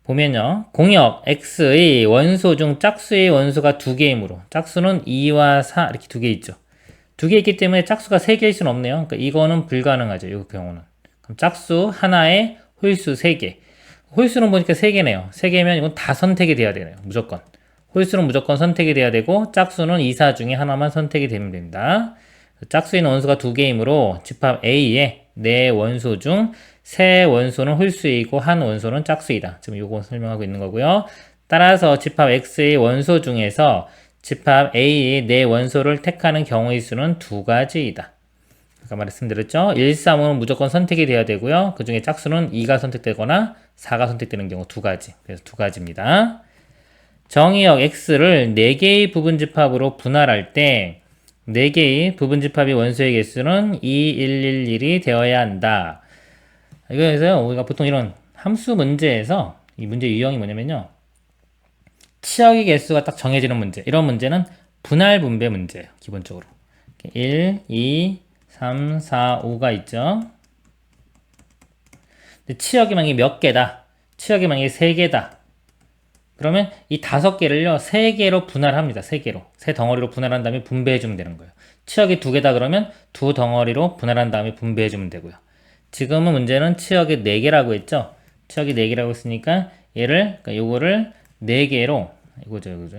보면요. 공역 x의 원소 중 짝수의 원소가 2개이므로 짝수는 2와 4 이렇게 2개 있죠. 2개 있기 때문에 짝수가 3개일 수는 없네요. 그러니까 이거는 불가능하죠. 이 경우는. 그럼 짝수 하나에 홀수 3개. 홀수는 보니까 3개네요. 3개면 이건 다 선택이 돼야 되네요. 무조건. 홀수는 무조건 선택이 돼야 되고 짝수는 2, 4 중에 하나만 선택이 되면 됩니다. 짝수에 있는 원소가 2개이므로 집합 A에 4원소 중 3원소는 홀수이고 한 원소는 짝수이다. 지금 요거 설명하고 있는 거고요. 따라서 집합 X의 원소 중에서 집합 A의 4원소를 택하는 경우의 수는 2가지이다. 아까 말씀드렸죠? 1, 3, 5는 무조건 선택이 돼야 되고요. 그 중에 짝수는 2가 선택되거나 4가 선택되는 경우 2가지. 그래서 2가지입니다. 정의역 x를 4개의 부분집합으로 분할할 때 4개의 부분집합의 원소의 개수는 2, 1, 1, 1이 되어야 한다. 이거에서요, 우리가 보통 이런 함수 문제에서 이 문제 유형이 뭐냐면요. 치역의 개수가 딱 정해지는 문제. 이런 문제는 분할 분배 문제예요. 기본적으로. 1, 2, 3, 4, 5가 있죠. 근데 치역이 만약에 몇 개다. 치역이 만약에 3개다. 그러면 이 5개를요, 3개로 분할합니다. 3개로. 3덩어리로 분할한 다음에 분배해주면 되는 거예요. 치역이 2개다 그러면 2덩어리로 분할한 다음에 분배해주면 되고요. 지금은 문제는 치역이 4개라고 했죠? 치역이 4개라고 했으니까 얘를, 그러니까 요거를 4개로,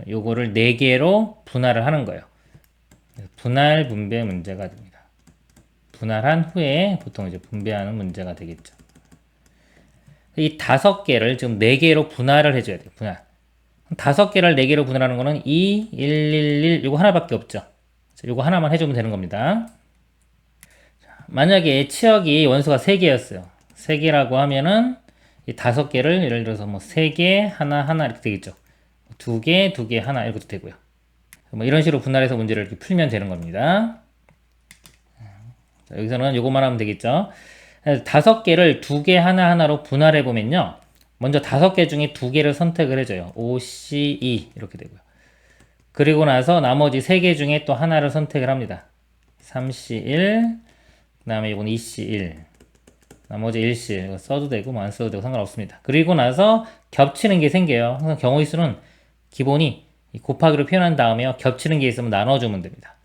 요거를 4개로 분할을 하는 거예요. 분할 분배 문제가 됩니다. 분할한 후에 보통 이제 분배하는 문제가 되겠죠. 이 5개를 지금 4개로 분할을 해줘야 돼요. 분할. 5개를 4개로 분할하는 거는 2, 1, 1, 1 요거 하나밖에 없죠. 요거 하나만 해주면 되는 겁니다. 만약에 치역이 원소가 3개였어요. 3개라고 하면은 이 5개를 예를 들어서 뭐 3개, 하나, 하나 이렇게 되겠죠. 2개, 2개, 하나 이렇게 되고요. 뭐 이런 식으로 분할해서 문제를 이렇게 풀면 되는 겁니다. 자, 여기서는 요것만 하면 되겠죠. 5개를 2개 하나하나로 분할해 보면요. 먼저 5개 중에 2개를 선택을 해줘요. O, C, E 이렇게 되고요. 그리고 나서 나머지 3개 중에 또 하나를 선택을 합니다. 3C1, 그 다음에 이건 2C1, 나머지 1C 이거 써도 되고 뭐 안 써도 되고 상관없습니다. 그리고 나서 겹치는 게 생겨요. 항상 경우의 수는 기본이 곱하기로 표현한 다음에요. 겹치는 게 있으면 나눠주면 됩니다.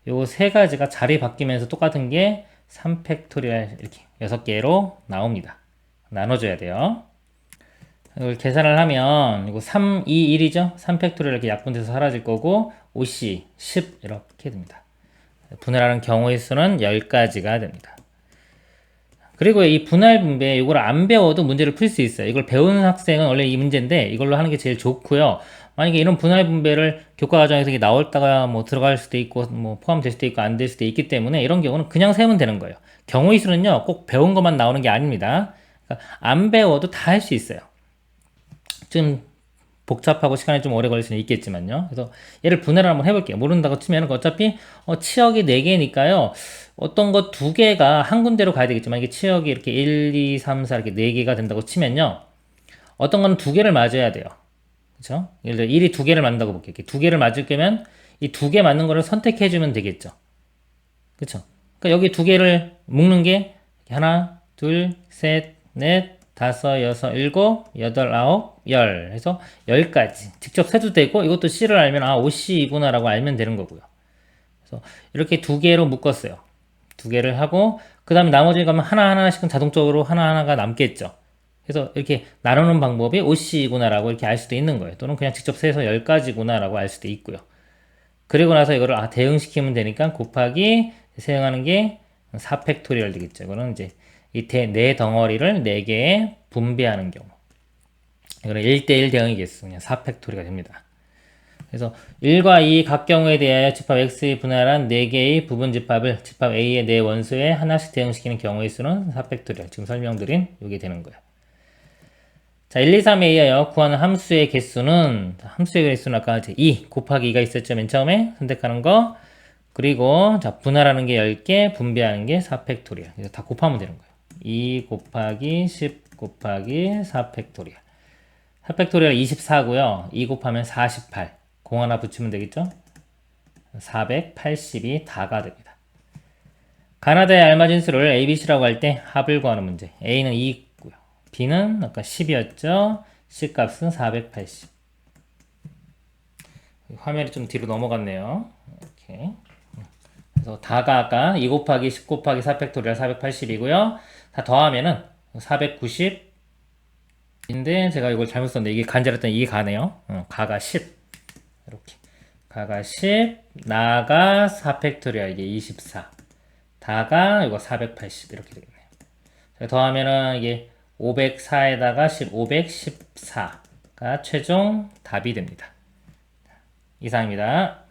요 3가지가 자리 바뀌면서 똑같은 게 3팩토리얼 이렇게 6개로 나옵니다. 나눠줘야 돼요. 이걸 계산을 하면 이거 3, 2, 1이죠? 3팩토리얼 이렇게 약분돼서 사라질 거고 5C, 10 이렇게 됩니다. 분할하는 경우의 수는 10가지가 됩니다. 그리고 이 분할 분배 이걸 안 배워도 문제를 풀 수 있어요. 이걸 배우는 학생은 원래 이 문제인데 이걸로 하는 게 제일 좋고요. 만약에 이런 분할 분배를 교과 과정에서 나올다가 뭐 들어갈 수도 있고 뭐 포함될 수도 있고 안 될 수도 있기 때문에 이런 경우는 그냥 세우면 되는 거예요. 경우의 수는요 꼭 배운 것만 나오는 게 아닙니다. 그러니까 안 배워도 다 할 수 있어요. 좀 복잡하고 시간이 좀 오래 걸릴 수는 있겠지만요. 그래서 얘를 분해를 한번 해볼게요. 모른다고 치면 어차피 치역이 4개니까요. 어떤 거 2개가 한 군데로 가야 되겠지만 이게 치역이 이렇게 1, 2, 3, 4 이렇게 4개가 된다고 치면요. 어떤 거는 2개를 맞아야 돼요. 그렇죠? 예를 들어 1이 2개를 맞는다고 볼게요. 2개를 맞을 거면 이 2개 맞는 거를 선택해 주면 되겠죠. 그렇죠? 그러니까 여기 2개를 묶는 게 하나, 둘, 셋, 넷, 다섯, 여섯, 일곱, 여덟, 아홉, 열 해서 10가지 직접 세도 되고 이것도 C를 알면 아 5C이구나 라고 알면 되는 거고요. 그래서 이렇게 2개로 묶었어요. 2개를 하고 그 다음에 나머지 가면 하나하나씩은 자동적으로 하나하나가 남겠죠. 그래서 이렇게 나누는 방법이 5C이구나 라고 이렇게 알 수도 있는 거예요. 또는 그냥 직접 세서 10가지구나 라고 알 수도 있고요. 그리고 나서 이거를 대응시키면 되니까 곱하기 사용하는 게 4팩토리얼 되겠죠. 이거는 이제 이 네 덩어리를 4개에 분배하는 경우. 이거는 1대1 대응의 개수, 그냥 4팩토리가 됩니다. 그래서 1과 2 각 경우에 대하여 집합 X의 분할한 4개의 부분 집합을 집합 A의 4원소에 하나씩 대응시키는 경우의 수는 4팩토리얼. 지금 설명드린 이게 되는 거예요. 자, 1, 2, 3에 의하여 구하는 함수의 개수는, 아까 이제 2 곱하기 2가 있었죠. 맨 처음에 선택하는 거. 그리고, 자, 분할하는 게 10개, 분배하는 게 4팩토리얼. 그래서 다 곱하면 되는 거예요. 2 곱하기 10 곱하기 4팩토리얼. 4팩토리얼 24고요. 2 곱하면 48. 공 하나 붙이면 되겠죠? 480이 다가 됩니다. 가나다의 알맞은 수를 ABC라고 할 때 합을 구하는 문제. A는 2 B는 아까 10이었죠. C 값은 480. 화면이 좀 뒤로 넘어갔네요. 이렇게. 그래서 다가 아까 2 곱하기 10 곱하기 4팩토리얼 480이고요. 다 더하면은 490인데 제가 이걸 잘못 썼는데 이게 간절했더니 이게 가네요. 가가 10. 이렇게. 가가 10, 나가 4팩토리얼 이게 24. 다가 이거 480 이렇게 되겠네요. 더하면은 이게 504에다가 514가 최종 답이 됩니다. 이상입니다.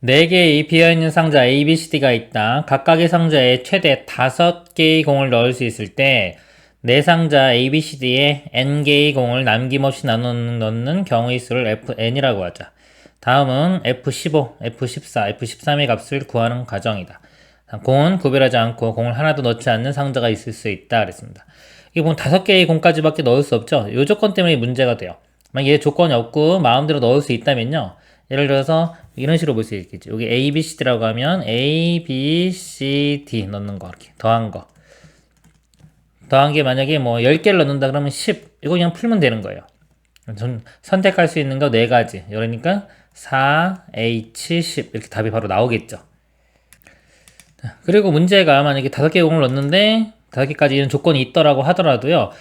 4개의 비어있는 상자 A, B, C, D가 있다. 각각의 상자에 최대 5개의 공을 넣을 수 있을 때 내 상자 A, B, C, D에 N개의 공을 남김없이 넣는 경우의 수를 Fn이라고 하자. 다음은 F15, F14, F13의 값을 구하는 과정이다. 공은 구별하지 않고 공을 하나도 넣지 않는 상자가 있을 수 있다 그랬습니다. 이게 보면 5개의 공까지밖에 넣을 수 없죠. 이 조건 때문에 문제가 돼요. 만약에 조건이 없고 마음대로 넣을 수 있다면요. 예를 들어서 이런 식으로 볼 수 있겠죠. 여기 A, B, C, D라고 하면 A, B, C, D 넣는 거 이렇게 더한 거. 더한 게 만약에 뭐 10개를 넣는다 그러면 10. 이거 그냥 풀면 되는 거예요. 선택할 수 있는 거 4가지. 그러니까 4, H, 10 이렇게 답이 바로 나오겠죠. 그리고 문제가 만약에 5개 공을 넣는데 5개까지 이런 조건이 있더라고 하더라도요.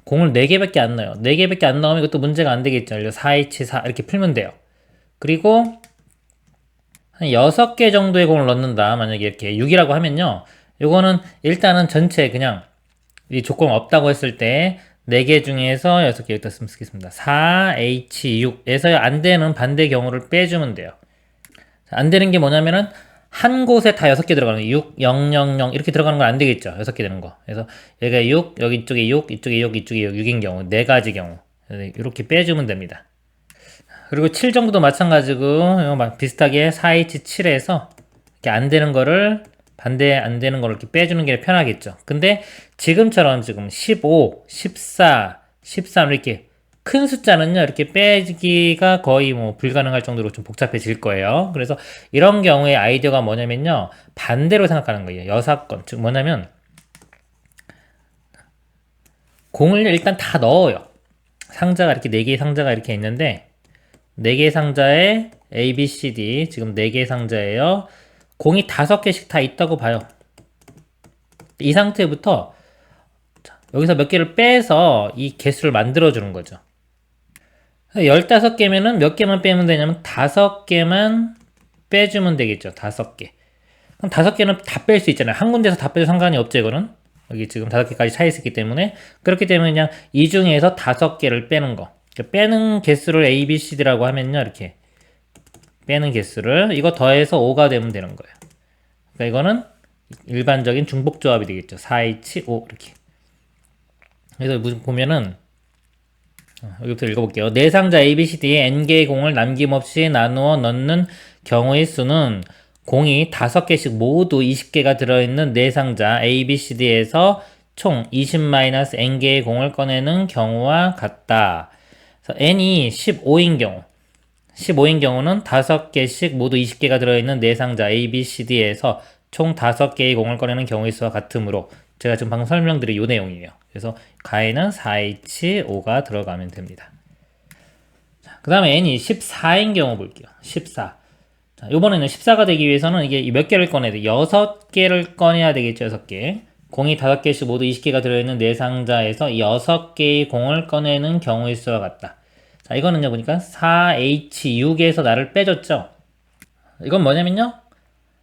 공을 4개밖에 안 넣어요. 4개밖에 안 넣으면 이것도 문제가 안 되겠죠. 4H4 이렇게 풀면 돼요. 그리고 한 6개 정도의 공을 넣는다. 만약에 이렇게 6이라고 하면요. 요거는 일단은 전체 그냥 이 조건 없다고 했을 때 4개 중에서 6개 여기다 쓰겠습니다. 4H6에서 안 되는 반대 경우를 빼주면 돼요. 안 되는 게 뭐냐면은 한 곳에 다 6개 들어가는 거 6, 0, 0, 0 이렇게 들어가는 건 안 되겠죠. 6개 되는 거. 그래서 여기가 6, 여기 이쪽에 6, 이쪽에 6, 이쪽에 6, 6인 경우 4가지 경우 이렇게 빼주면 됩니다. 그리고 7 정도도 마찬가지고 비슷하게 4H7에서 이렇게 안 되는 거를 반대 안 되는 거를 이렇게 빼주는 게 편하겠죠. 근데 지금처럼 지금 15, 14, 13 이렇게 큰 숫자는요, 이렇게 빼기가 거의 뭐 불가능할 정도로 좀 복잡해질 거예요. 그래서 이런 경우에 아이디어가 뭐냐면요, 반대로 생각하는 거예요. 여사건. 즉 뭐냐면, 공을 일단 다 넣어요. 상자가 이렇게 4개의 상자가 이렇게 있는데, 4개의 상자에 A, B, C, D, 지금 4개의 상자예요. 공이 5개씩 다 있다고 봐요. 이 상태부터 여기서 몇 개를 빼서 이 개수를 만들어주는 거죠. 15개면은 몇 개만 빼면 되냐면 5개만 빼주면 되겠죠. 5개. 그럼 5개는 다 뺄 수 있잖아요. 한 군데서 다 빼도 상관이 없죠, 이거는. 여기 지금 5개까지 차 있었기 때문에. 그렇기 때문에 그냥 이 중에서 5개를 빼는 거. 빼는 개수를 A, B, C, D라고 하면요, 이렇게. 빼는 개수를 이거 더해서 5가 되면 되는 거예요. 그러니까 이거는 일반적인 중복조합이 되겠죠. 4H5 이렇게. 그래서 보면은 여기부터 읽어볼게요. 네 상자 ABCD에 N개의 공을 남김없이 나누어 넣는 경우의 수는 공이 5개씩 모두 20개가 들어있는 네 상자 ABCD에서 총 20-N개의 공을 꺼내는 경우와 같다. 그래서 N이 15인 경우 15인 경우는 5개씩 모두 20개가 들어있는 네 상자 ABCD에서 총 5개의 공을 꺼내는 경우의 수와 같으므로 제가 지금 방금 설명드린 이 내용이에요. 그래서 가에는 4H5가 들어가면 됩니다. 그 다음에 N이 14인 경우 볼게요. 14. 자, 이번에는 14가 되기 위해서는 이게 몇 개를 꺼내야 돼? 6개를 꺼내야 되겠죠. 6개. 공이 5개씩 모두 20개가 들어있는 네 상자에서 6개의 공을 꺼내는 경우의 수와 같다. 자, 이거는요, 보니까 4H6에서 나를 빼줬죠? 이건 뭐냐면요,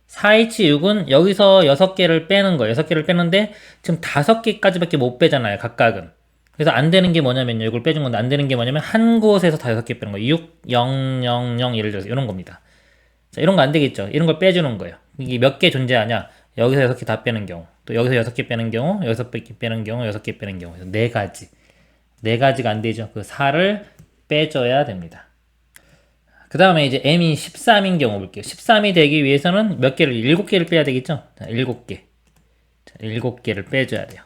4H6은 여기서 6개를 빼는 거예요. 6개를 빼는데, 지금 5개까지밖에 못 빼잖아요, 각각은. 그래서 안 되는 게 뭐냐면요, 이걸 빼준 건데, 안 되는 게 뭐냐면, 한 곳에서 5개 빼는 거예요. 6, 0, 0, 0, 예를 들어서, 이런 겁니다. 자, 이런 거 안 되겠죠? 이런 걸 빼주는 거예요. 이게 몇 개 존재하냐? 여기서 6개 다 빼는 경우. 또 여기서 6개 빼는 경우, 여기서 빼는 경우, 6개 빼는 경우. 그래서 4가지. 4가지가 안 되죠. 그 4를 빼줘야 됩니다. 그 다음에 이제 m이 13인 경우 볼게요. 13이 되기 위해서는 몇 개를, 7개를 빼야 되겠죠? 자, 7개. 자, 7개를 빼줘야 돼요.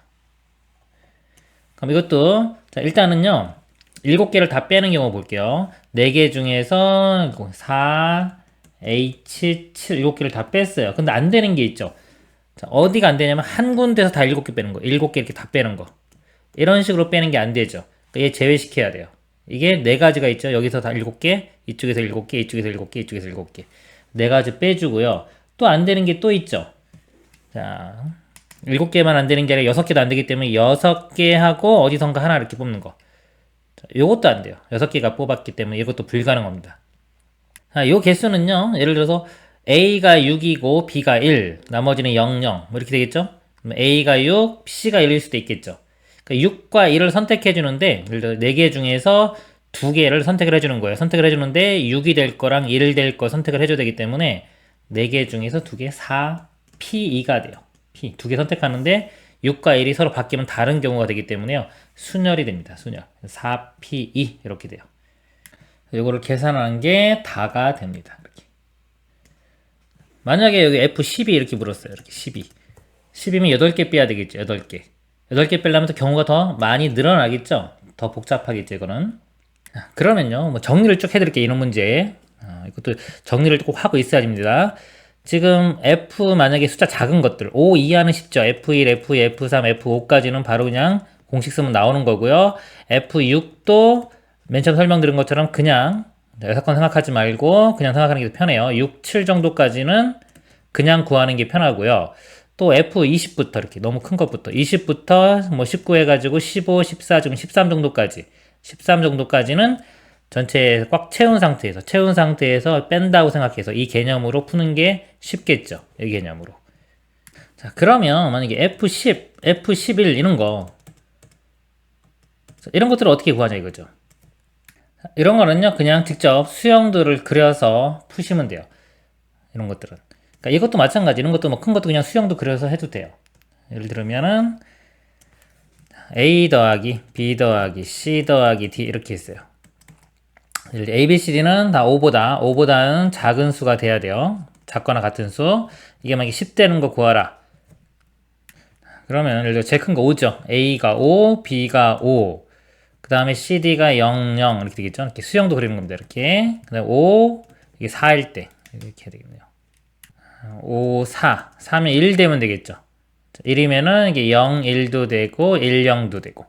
그럼 이것도, 자, 일단은요, 7개를 다 빼는 경우 볼게요. 4개 중에서 4, H, 7, 7개를 다 뺐어요. 근데 안 되는 게 있죠. 자, 어디가 안 되냐면 한 군데서 다 7개 빼는 거. 7개 이렇게 다 빼는 거. 이런 식으로 빼는 게 안 되죠. 그러니까 얘 제외시켜야 돼요. 이게 4가지가 있죠. 여기서 다 7개, 이쪽에서 7개, 이쪽에서 7개, 이쪽에서 7개. 4가지 빼주고요. 또 안 되는 게 또 있죠. 자, 7개만 안 되는 게 아니라 6개도 안 되기 때문에 6개 하고 어디선가 하나 이렇게 뽑는 거. 자, 요것도 안 돼요. 6개가 뽑았기 때문에 이것도 불가능합니다. 자, 요 개수는요. 예를 들어서 A가 6이고 B가 1, 나머지는 0, 0. 뭐 이렇게 되겠죠? A가 6, C가 1일 수도 있겠죠. 그러니까 6과 1을 선택해 주는데 예를 들어 4개 중에서 2개를 선택을 해 주는 거예요. 선택을 해 주는데 6이 될 거랑 1 될 거 선택을 해 줘야 되기 때문에 4개 중에서 2개 4, P2가 돼요. P 2개 선택하는데 6과 1이 서로 바뀌면 다른 경우가 되기 때문에요. 순열이 됩니다. 순열. 4P2 이렇게 돼요. 이거를 계산한 게 다가 됩니다. 이렇게. 만약에 여기 F12 이렇게 물었어요. 이렇게 12. 10이면 8개 빼야 되겠죠. 8개. 8개 빼려면 또 경우가 더 많이 늘어나겠죠. 더 복잡하겠죠. 이거는. 그러면요. 뭐 정리를 쭉 해드릴게요. 이런 문제. 이것도 정리를 꼭 하고 있어야 됩니다. 지금 F 만약에 숫자 작은 것들 5 이하는 쉽죠. F1, F2, F3, F5까지는 바로 그냥 공식 쓰면 나오는 거고요. F6도 맨 처음 설명드린 것처럼 그냥 사건 생각하지 말고 그냥 생각하는 게 편해요. 6, 7 정도까지는 그냥 구하는 게 편하고요. 또 F20부터 이렇게 너무 큰 것부터 20부터 뭐 19 해가지고 15, 14, 지금 13 정도까지 13 정도까지는 전체 꽉 채운 상태에서 뺀다고 생각해서 이 개념으로 푸는 게 쉽겠죠. 이 개념으로. 자, 그러면 만약에 F10, F11 이런 거 이런 것들을 어떻게 구하냐 이거죠. 이런 거는요, 그냥 직접 수형들을 그려서 푸시면 돼요. 이런 것들은. 그러니까 이것도 마찬가지. 이런 것도 뭐 큰 것도 그냥 수형도 그려서 해도 돼요. 예를 들면은 A 더하기 B 더하기 C 더하기 D 이렇게 있어요. A, B, C, D는 다 5보다는 작은 수가 돼야 돼요. 작거나 같은 수. 이게 만약에 10 되는 거 구하라. 그러면 예를 들어 제일 큰 거 5죠. A가 5, B가 5. 그 다음에 CD가 0, 0 이렇게 되겠죠. 이렇게 수형도 그리는 겁니다. 이렇게. 그 다음에 5, 이게 4일 때. 이렇게 해야 되겠네요. 5, 4. 4면 1 되면 되겠죠. 1이면은 이게 0, 1도 되고, 1, 0도 되고.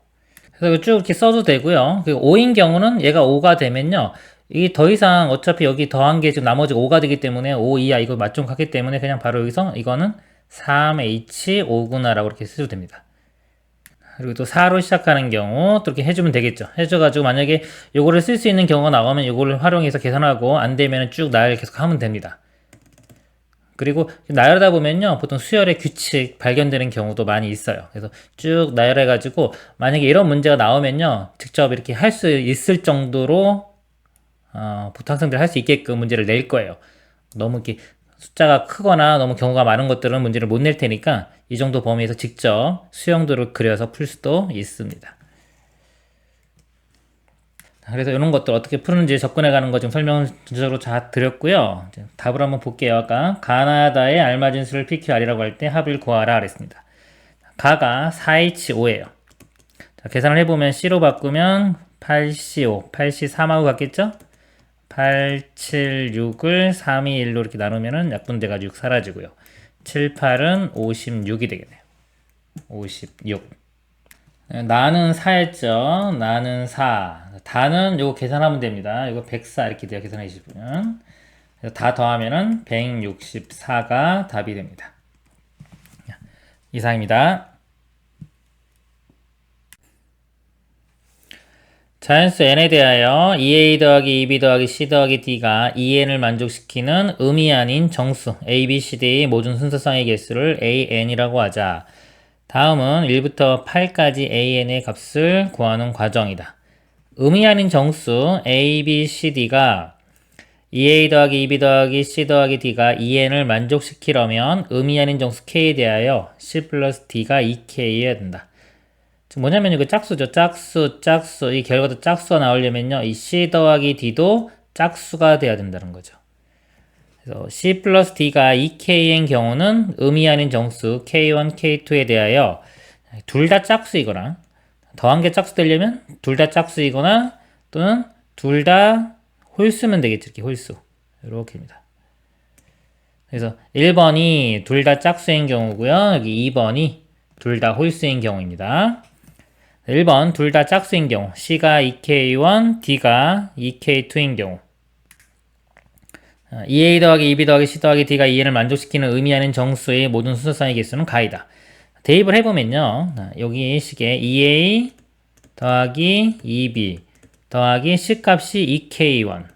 그래서 쭉 이렇게 써도 되고요. 그리고 5인 경우는 얘가 5가 되면요. 이 더 이상 어차피 여기 더한 게 지금 나머지가 5가 되기 때문에 5 이하 이거 맞춤 같기 때문에 그냥 바로 여기서 이거는 3H5구나 라고 이렇게 쓰셔도 됩니다. 그리고 또 4로 시작하는 경우 또 이렇게 해주면 되겠죠. 해줘가지고 만약에 요거를 쓸 수 있는 경우가 나오면 요거를 활용해서 계산하고 안 되면 쭉 나열 계속 하면 됩니다. 그리고 나열하다 보면요 보통 수열의 규칙 발견되는 경우도 많이 있어요. 그래서 쭉 나열해가지고 만약에 이런 문제가 나오면요 직접 이렇게 할 수 있을 정도로 보통 학생들이 할 수 있게끔 문제를 낼 거예요. 너무 이렇게 숫자가 크거나 너무 경우가 많은 것들은 문제를 못 낼 테니까 이 정도 범위에서 직접 수형들을 그려서 풀 수도 있습니다. 그래서 이런 것들 어떻게 푸는지 접근해가는 거 지금 설명 전체적으로 다 드렸고요. 이제 답을 한번 볼게요. 아까 가나다의 알맞은 수를 PQR이라고 할 때 합을 구하라 그랬습니다. 가가 4H5예요. 자, 계산을 해보면 C로 바꾸면 8C5, 8C3하고 같겠죠? 8, 7, 6을 3, 2, 1로 이렇게 나누면은 약분돼가지고 6 사라지고요. 7, 8은 56이 되겠네요. 56. 나는 4였죠. 나는 4. 다는 요거 계산하면 됩니다. 이거 104 이렇게 돼요. 계산해 주시면. 다 더하면은 164가 답이 됩니다. 이상입니다. 자연수 n에 대하여 2a 더하기 2b 더하기 c 더하기 d가 2n을 만족시키는 음이 아닌 정수 a, b, c, d의 모든 순서상의 개수를 an이라고 하자. 다음은 1부터 8까지 an의 값을 구하는 과정이다. 음이 아닌 정수 a, b, c, d가 2a 더하기 2b 더하기 c 더하기 d가 2n을 만족시키려면 의미 아닌 정수 k에 대하여 c 플러스 d가 2k여야 된다. 지금 뭐냐면 이거 짝수죠. 짝수. 이 결과도 짝수가 나오려면요. 이 c 더하기 d도 짝수가 돼야 된다는 거죠. 그래서 c 플러스 d가 2k인 경우는 의미 아닌 정수 k1, k2에 대하여 둘 다 짝수이거나 더한 게 짝수 되려면 둘 다 짝수이거나 또는 둘 다 홀수면 되겠죠. 이렇게 홀수. 이렇게입니다. 그래서 1번이 둘 다 짝수인 경우고요. 여기 2번이 둘 다 홀수인 경우입니다. 1번 둘 다 짝수인 경우 C가 2K1, D가 2K2인 경우 2A 더하기 2B 더하기 C 더하기 D가 2N을 만족시키는 의미 아닌 정수의 모든 순서상의 개수는 가이다. 대입을 해보면요. 여기 식에 2A 더하기 2B 더하기 C 값이 2K1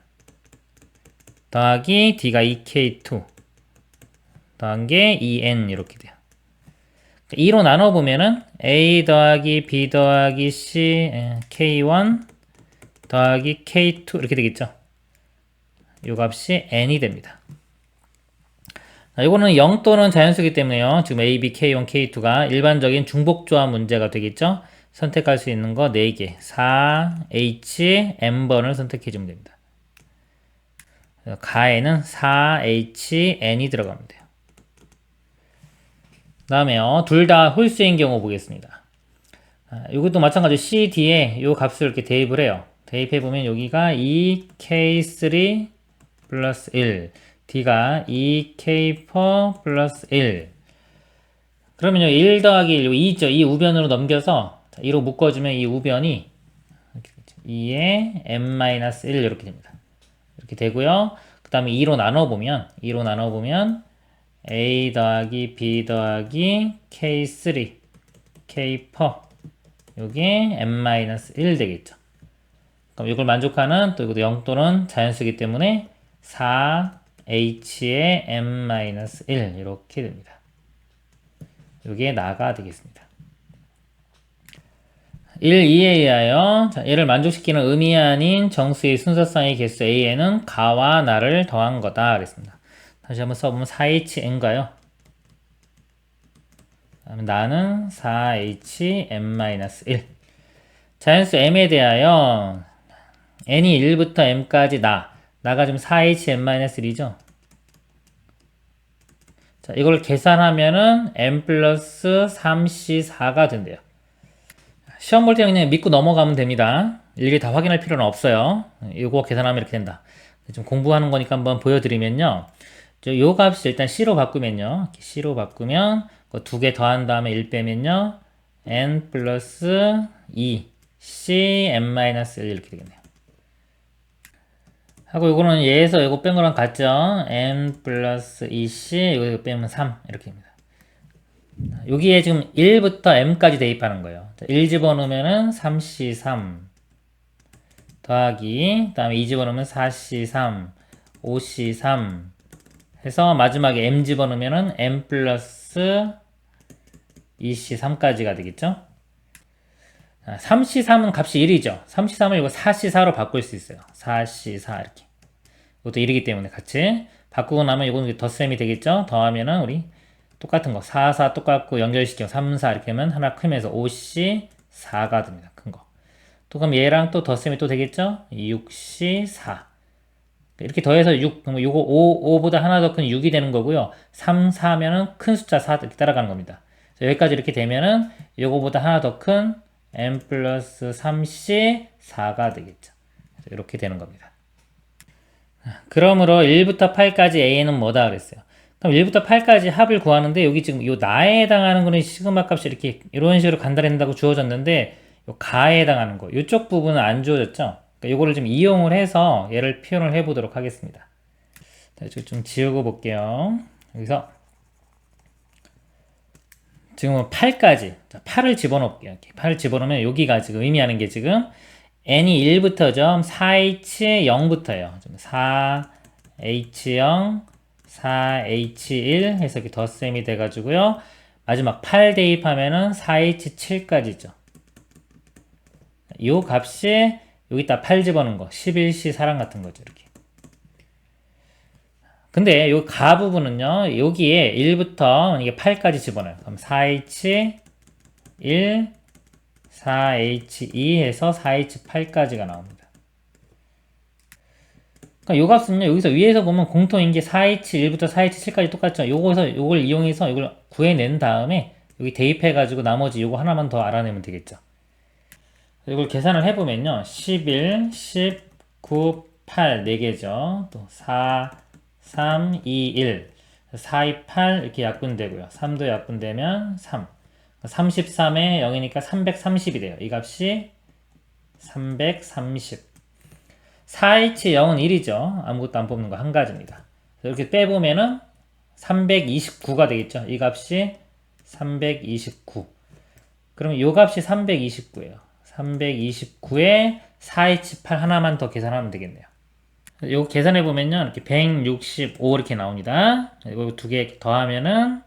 더하기 D가 2K2 더한 게 2N 이렇게 돼요. 2로 나눠보면은 A 더하기 B 더하기 C K1 더하기 K2 이렇게 되겠죠. 요 값이 N이 됩니다. 이거는 0 또는 자연수이기 때문에요. 지금 A, B, K1, K2가 일반적인 중복조합 문제가 되겠죠. 선택할 수 있는 거 4개 4, H, N번을 선택해주면 됩니다. 가에는 4, H, N이 들어가면 돼요. 그 다음에요. 둘 다 홀수인 경우 보겠습니다. 이것도 마찬가지로 C, D에 이 값을 이렇게 대입을 해요. 대입해보면 여기가 2K3 플러스 1 D가 2K4 플러스 1 그러면요 1 더하기 1 2 있죠. 이 우변으로 넘겨서 2로 묶어주면 이 우변이 2에 n-1 이렇게 됩니다. 이렇게 되고요. 그 다음에 2로 나눠보면 A 더하기 B 더하기 K3 K4 요게 n-1 되겠죠. 그럼 이걸 만족하는 또 이것도 0 또는 자연수이기 때문에 4h의 n-1 이렇게 됩니다. 이게 나가 되겠습니다. 1, 2에 의하여 얘를 만족시키는 의미 아닌 정수의 순서상의 개수 a는 가와 나를 더한 거다 그랬습니다. 다시 한번 써보면 4hn가요. 나는 4hn-1 자연수 m에 대하여 n이 1부터 m까지 나가 지금 4hn-1이죠. 자, 이걸 계산하면은 m 플러스 3c4가 된대요. 시험 볼 때 그냥 믿고 넘어가면 됩니다. 일일이 다 확인할 필요는 없어요. 이거 계산하면 이렇게 된다. 좀 공부하는 거니까 한번 보여드리면요. 요 값을 일단 C로 바꾸면요. C로 바꾸면 두 개 더한 다음에 1 빼면요. n 플러스 2 C n-1 이렇게 되겠네요. 하고 요거는 얘에서 요거 뺀 거랑 같죠? n 플러스 2C 이거 빼면 3 이렇게 됩니다. 여기에 지금 1부터 m까지 대입하는 거예요. 1 집어넣으면은 3C3 더하기 그 다음에 2 집어넣으면 4C3 5C3 해서 마지막에 m 집어넣으면은 m 플러스 2C3까지가 되겠죠? 3C3은 값이 1이죠. 3C3을 이거 4C4로 바꿀 수 있어요. 4C4 이렇게. 이것도 1이기 때문에 같이 바꾸고 나면 이거는 덧셈이 되겠죠? 더하면은 우리 똑같은 거 4, 4 똑같고 연결시켜 3, 4 이렇게 하면 하나 크면서 5C4가 됩니다. 큰 거. 또 그럼 얘랑 또 덧셈이 또 되겠죠? 6C4 이렇게 더해서 6, 그럼 요거 5보다 하나 더 큰 6이 되는 거고요. 3, 4면은 큰 숫자 4 이렇게 따라가는 겁니다. 여기까지 이렇게 되면은 요거보다 하나 더 큰 m 플러스 3c 4가 되겠죠. 이렇게 되는 겁니다. 그러므로 1부터 8까지 a는 뭐다 그랬어요. 그럼 1부터 8까지 합을 구하는데 여기 지금 요 나에 해당하는 거는 시그마 값이 이렇게 이런 식으로 간단한다고 주어졌는데 요 가에 해당하는 거 이쪽 부분은 안 주어졌죠. 그러니까 요거를 좀 이용을 해서 얘를 표현을 해 보도록 하겠습니다. 좀 지우고 볼게요. 여기서 지금은 8까지 8을 집어넣을게요. 8을 집어넣으면 여기가 지금 의미하는 게 지금 n이 1부터죠. 4h 0부터예요. 4h0 4h1 해서 이렇게 덧셈이 돼가지고요. 마지막 8 대입하면은 4h7까지죠. 요 값이 여기다 8 집어넣은 거 11c 사랑 같은 거죠. 이렇게 근데 요 가 부분은요, 여기에 1부터 이게 8까지 집어넣어요. 그럼 4H 1, 4H2 해서 4H8까지가 나옵니다. 그러니까 요 값은요, 여기서 위에서 보면 공통인 게 4H1부터 4H7까지 똑같죠. 요걸 이용해서 이걸 구해낸 다음에 여기 대입해가지고 나머지 요거 하나만 더 알아내면 되겠죠. 이걸 계산을 해보면요, 11, 19, 8, 4개죠. 또 4, 3, 2, 1, 4, 2, 8 이렇게 약분되고요. 3도 약분되면 3. 33에 0이니까 330이 돼요. 이 값이 330. 4H 0은 1이죠. 아무것도 안 뽑는 거 한 가지입니다. 이렇게 빼보면은 329가 되겠죠. 이 값이 329. 그럼 이 값이 329예요. 329에 4H8 하나만 더 계산하면 되겠네요. 이거 계산해보면요, 이렇게 165 이렇게 나옵니다. 이거 두 개 더하면은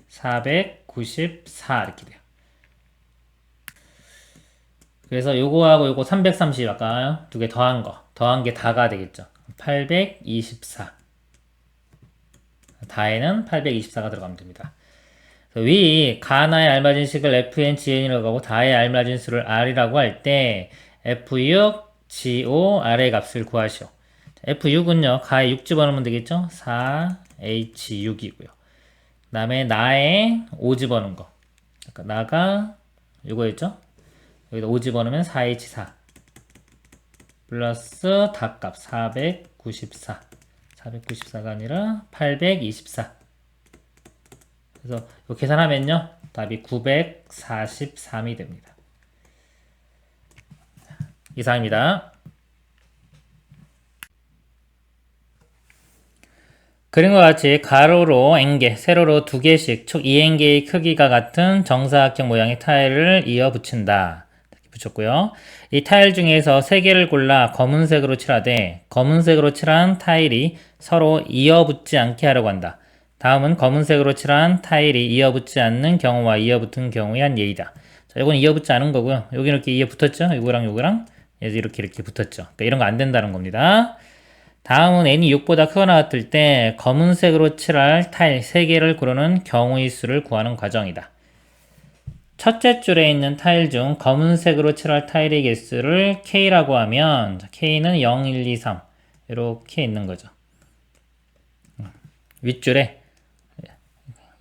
494 이렇게 돼요. 그래서 요거하고 요거 330 아까 두 개 더한 게 다가 되겠죠. 824. 다에는 824가 들어가면 됩니다. 위 가나의 알맞은 식을 fn, gn이라고 하고 다의 알맞은 수를 r이라고 할 때 f6, go, r의 값을 구하시오. f6은요, 가에 6 집어넣으면 되겠죠? 4h6이고요. 그 다음에 나에 5 집어넣은 거. 나가 이거였죠? 여기다 5 집어넣으면 4h4 플러스 닷값 494. 494가 아니라 824. 그래서 이거 계산하면요, 답이 943이 됩니다. 이상입니다. 그림과 같이 가로로 n개, 세로로 2개씩 촉 2n개의 크기가 같은 정사각형 모양의 타일을 이어 붙인다. 이렇게 붙였고요. 이 타일 중에서 3개를 골라 검은색으로 칠하되 검은색으로 칠한 타일이 서로 이어 붙지 않게 하려고 한다. 다음은 검은색으로 칠한 타일이 이어 붙지 않는 경우와 이어 붙은 경우의 한 예이다. 자, 이건 이어 붙지 않은 거고요. 여기 이렇게 이어 붙었죠? 요거랑 요거랑 이렇게 붙었죠. 그러니까 이런 거 안 된다는 겁니다. 다음은 n이 6보다 크거나 같을 때 검은색으로 칠할 타일 3개를 고르는 경우의 수를 구하는 과정이다. 첫째 줄에 있는 타일 중 검은색으로 칠할 타일의 개수를 K라고 하면 K는 0, 1, 2, 3 이렇게 있는 거죠. 윗줄에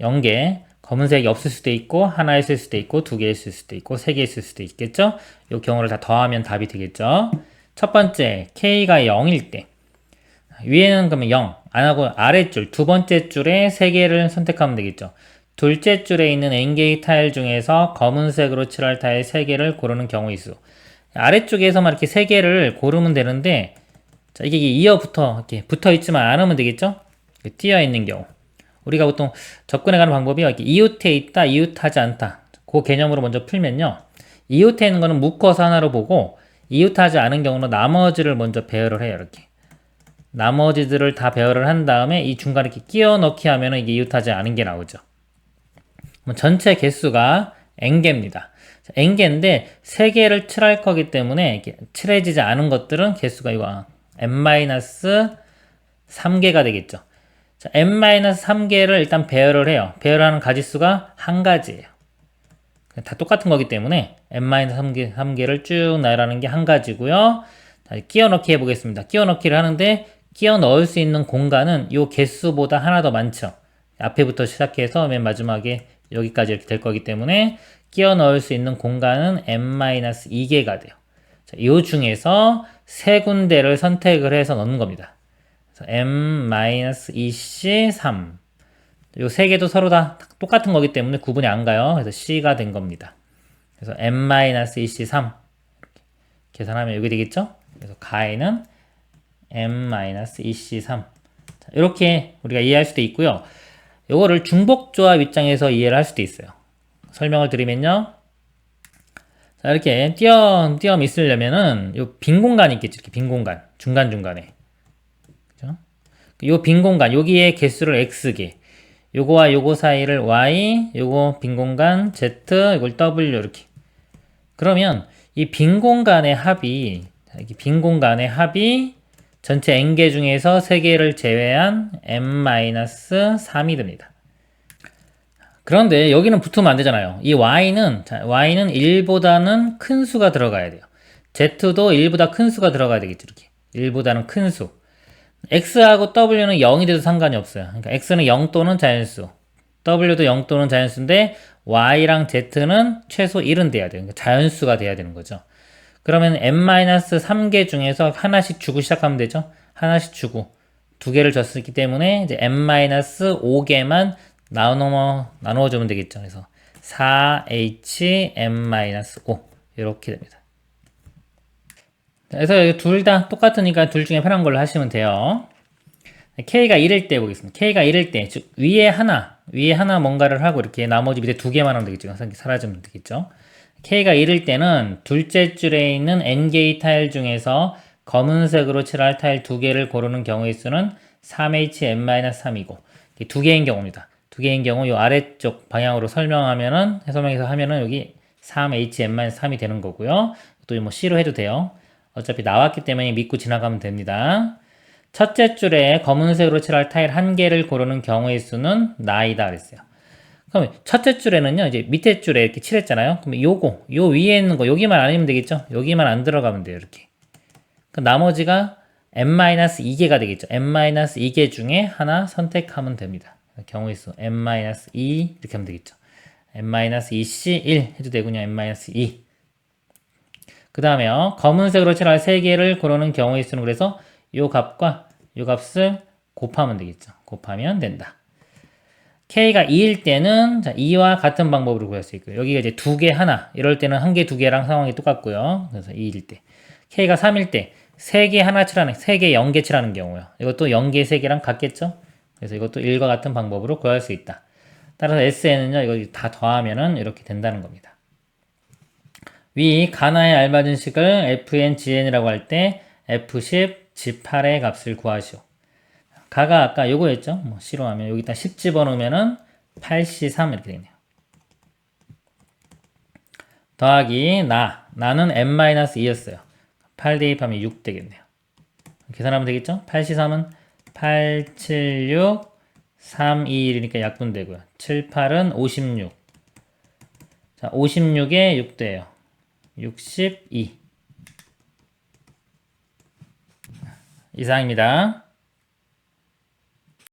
0개, 검은색이 없을 수도 있고 하나 있을 수도 있고 2개 있을 수도 있고 3개 있을 수도 있겠죠. 이 경우를 다 더하면 답이 되겠죠. 첫 번째 K가 0일 때 위에는 그러면 0 안하고 아래줄 두 번째 줄에 3개를 선택하면 되겠죠. 둘째 줄에 있는 n개의 타일 중에서 검은색으로 칠할 타일 3개를 고르는 경우의 수. 아래쪽에서만 이렇게 3개를 고르면 되는데, 자, 이게 이렇게 붙어 있지만 않으면 되겠죠? 띄어 있는 경우. 우리가 보통 접근해 가는 방법이 이렇게 이웃해 있다, 이웃하지 않다. 그 개념으로 먼저 풀면요. 이웃해 있는 거는 묶어서 하나로 보고, 이웃하지 않은 경우는 나머지를 먼저 배열을 해요, 이렇게. 나머지들을 다 배열을 한 다음에 이 중간에 이렇게 끼워 넣기 하면은 이게 이웃하지 않은 게 나오죠. 전체 개수가 n개입니다. n개인데 3개를 칠할 거기 때문에 칠해지지 않은 것들은 개수가 이거 n-3개가 되겠죠. 자, n-3개를 일단 배열을 해요. 배열하는 가지수가 한 가지예요. 다 똑같은 거기 때문에 n-3개를 쭉 나열하는 게 한 가지고요. 끼워 넣기 해보겠습니다. 끼워 넣기를 하는데 끼워 넣을 수 있는 공간은 이 개수보다 하나 더 많죠. 앞에부터 시작해서 맨 마지막에 여기까지 이렇게 될 거기 때문에 끼워 넣을 수 있는 공간은 n-2개가 돼요. 자, 이 중에서 세 군데를 선택을 해서 넣는 겁니다. 그래서 n-2c3 이 세 개도 서로 다 똑같은 거기 때문에 구분이 안 가요. 그래서 c가 된 겁니다. 그래서 n-2c3 이렇게 계산하면 여기 되겠죠? 그래서 가에는 n-2c3 자, 이렇게 우리가 이해할 수도 있고요. 요거를 중복조합 입장에서 이해를 할 수도 있어요. 설명을 드리면요. 자, 이렇게 띄엄 있으려면은 요 빈 공간이 있겠죠. 이렇게 빈 공간. 중간중간에. 그죠? 요 빈 공간, 여기에 개수를 x개. 요거와 요거 사이를 y, 요거 빈 공간 z, 이걸 w 이렇게. 그러면 이 빈 공간의 합이, 빈 공간의 합이 전체 n개 중에서 3개를 제외한 n-3이 됩니다. 그런데 여기는 붙으면 안 되잖아요. 이 y는 1보다는 큰 수가 들어가야 돼요. z도 1보다 큰 수가 들어가야 되겠죠. 이렇게 1보다는 큰 수. x하고 w는 0이 돼도 상관이 없어요. 그러니까 x는 0 또는 자연수, w도 0 또는 자연수인데 y랑 z는 최소 1은 돼야 돼요. 그러니까 자연수가 돼야 되는 거죠. 그러면 n-3개 중에서 하나씩 주고 시작하면 되죠. 하나씩 주고 2개를 줬기 때문에 이제 n-5개만 나누어 주면 되겠죠. 그래서 4h-n-5 이렇게 됩니다. 그래서 둘 다 똑같으니까 둘 중에 편한 걸로 하시면 돼요. K가 1일 때 보겠습니다. K가 1일 때, 즉 위에 하나 뭔가를 하고 이렇게 나머지 밑에 2개만 하면 되겠죠. 사라지면 되겠죠. K가 1일 때는 둘째 줄에 있는 n개의 타일 중에서 검은색으로 칠할 타일 2개를 고르는 경우의 수는 3h-n-3이고 2개인 경우입니다. 2개인 경우 이 아래쪽 방향으로 설명해서 하면은 여기 3h-n-3이 되는 거고요. 또 뭐 C로 해도 돼요. 어차피 나왔기 때문에 믿고 지나가면 됩니다. 첫째 줄에 검은색으로 칠할 타일 1개를 고르는 경우의 수는 나이다 그랬어요. 그럼 첫째 줄에는요, 이제 밑에 줄에 이렇게 칠했잖아요. 그럼 요 위에 있는 거, 여기만 아니면 되겠죠? 여기만 안 들어가면 돼요, 이렇게. 그럼 나머지가 n-2개가 되겠죠. n-2개 중에 하나 선택하면 됩니다. 경우의 수 n-2 이렇게 하면 되겠죠. n-2c1 해도 되군요. n-2. 그 다음에요. 검은색으로 칠할 3개를 고르는 경우의 수는 그래서 요 값과 요 값을 곱하면 되겠죠. 곱하면 된다. K가 2일 때는 2와 같은 방법으로 구할 수 있고요. 여기가 이제 2개 하나 이럴 때는 1개 2개랑 상황이 똑같고요. 그래서 2일 때. K가 3일 때 3개 하나 칠하는 3개 0개 칠하는 경우요. 이것도 0개 3개랑 같겠죠. 그래서 이것도 1과 같은 방법으로 구할 수 있다. 따라서 SN은요. 이거 다 더하면은 이렇게 된다는 겁니다. 위 가나에 알맞은 식을 fn, gn이라고 할 때 f10, g8의 값을 구하시오. 가가 아까 요거였죠. 뭐 C로 하면 여기다 10 집어넣으면은 8C3 이렇게 되네요. 더하기 나는 n-2였어요. 8 대입하면 6 되겠네요. 계산하면 되겠죠? 8C3은 8, 7, 6, 3, 2, 1이니까 약분되고요. 7, 8은 56. 자, 56에 6 돼요. 62. 이상입니다.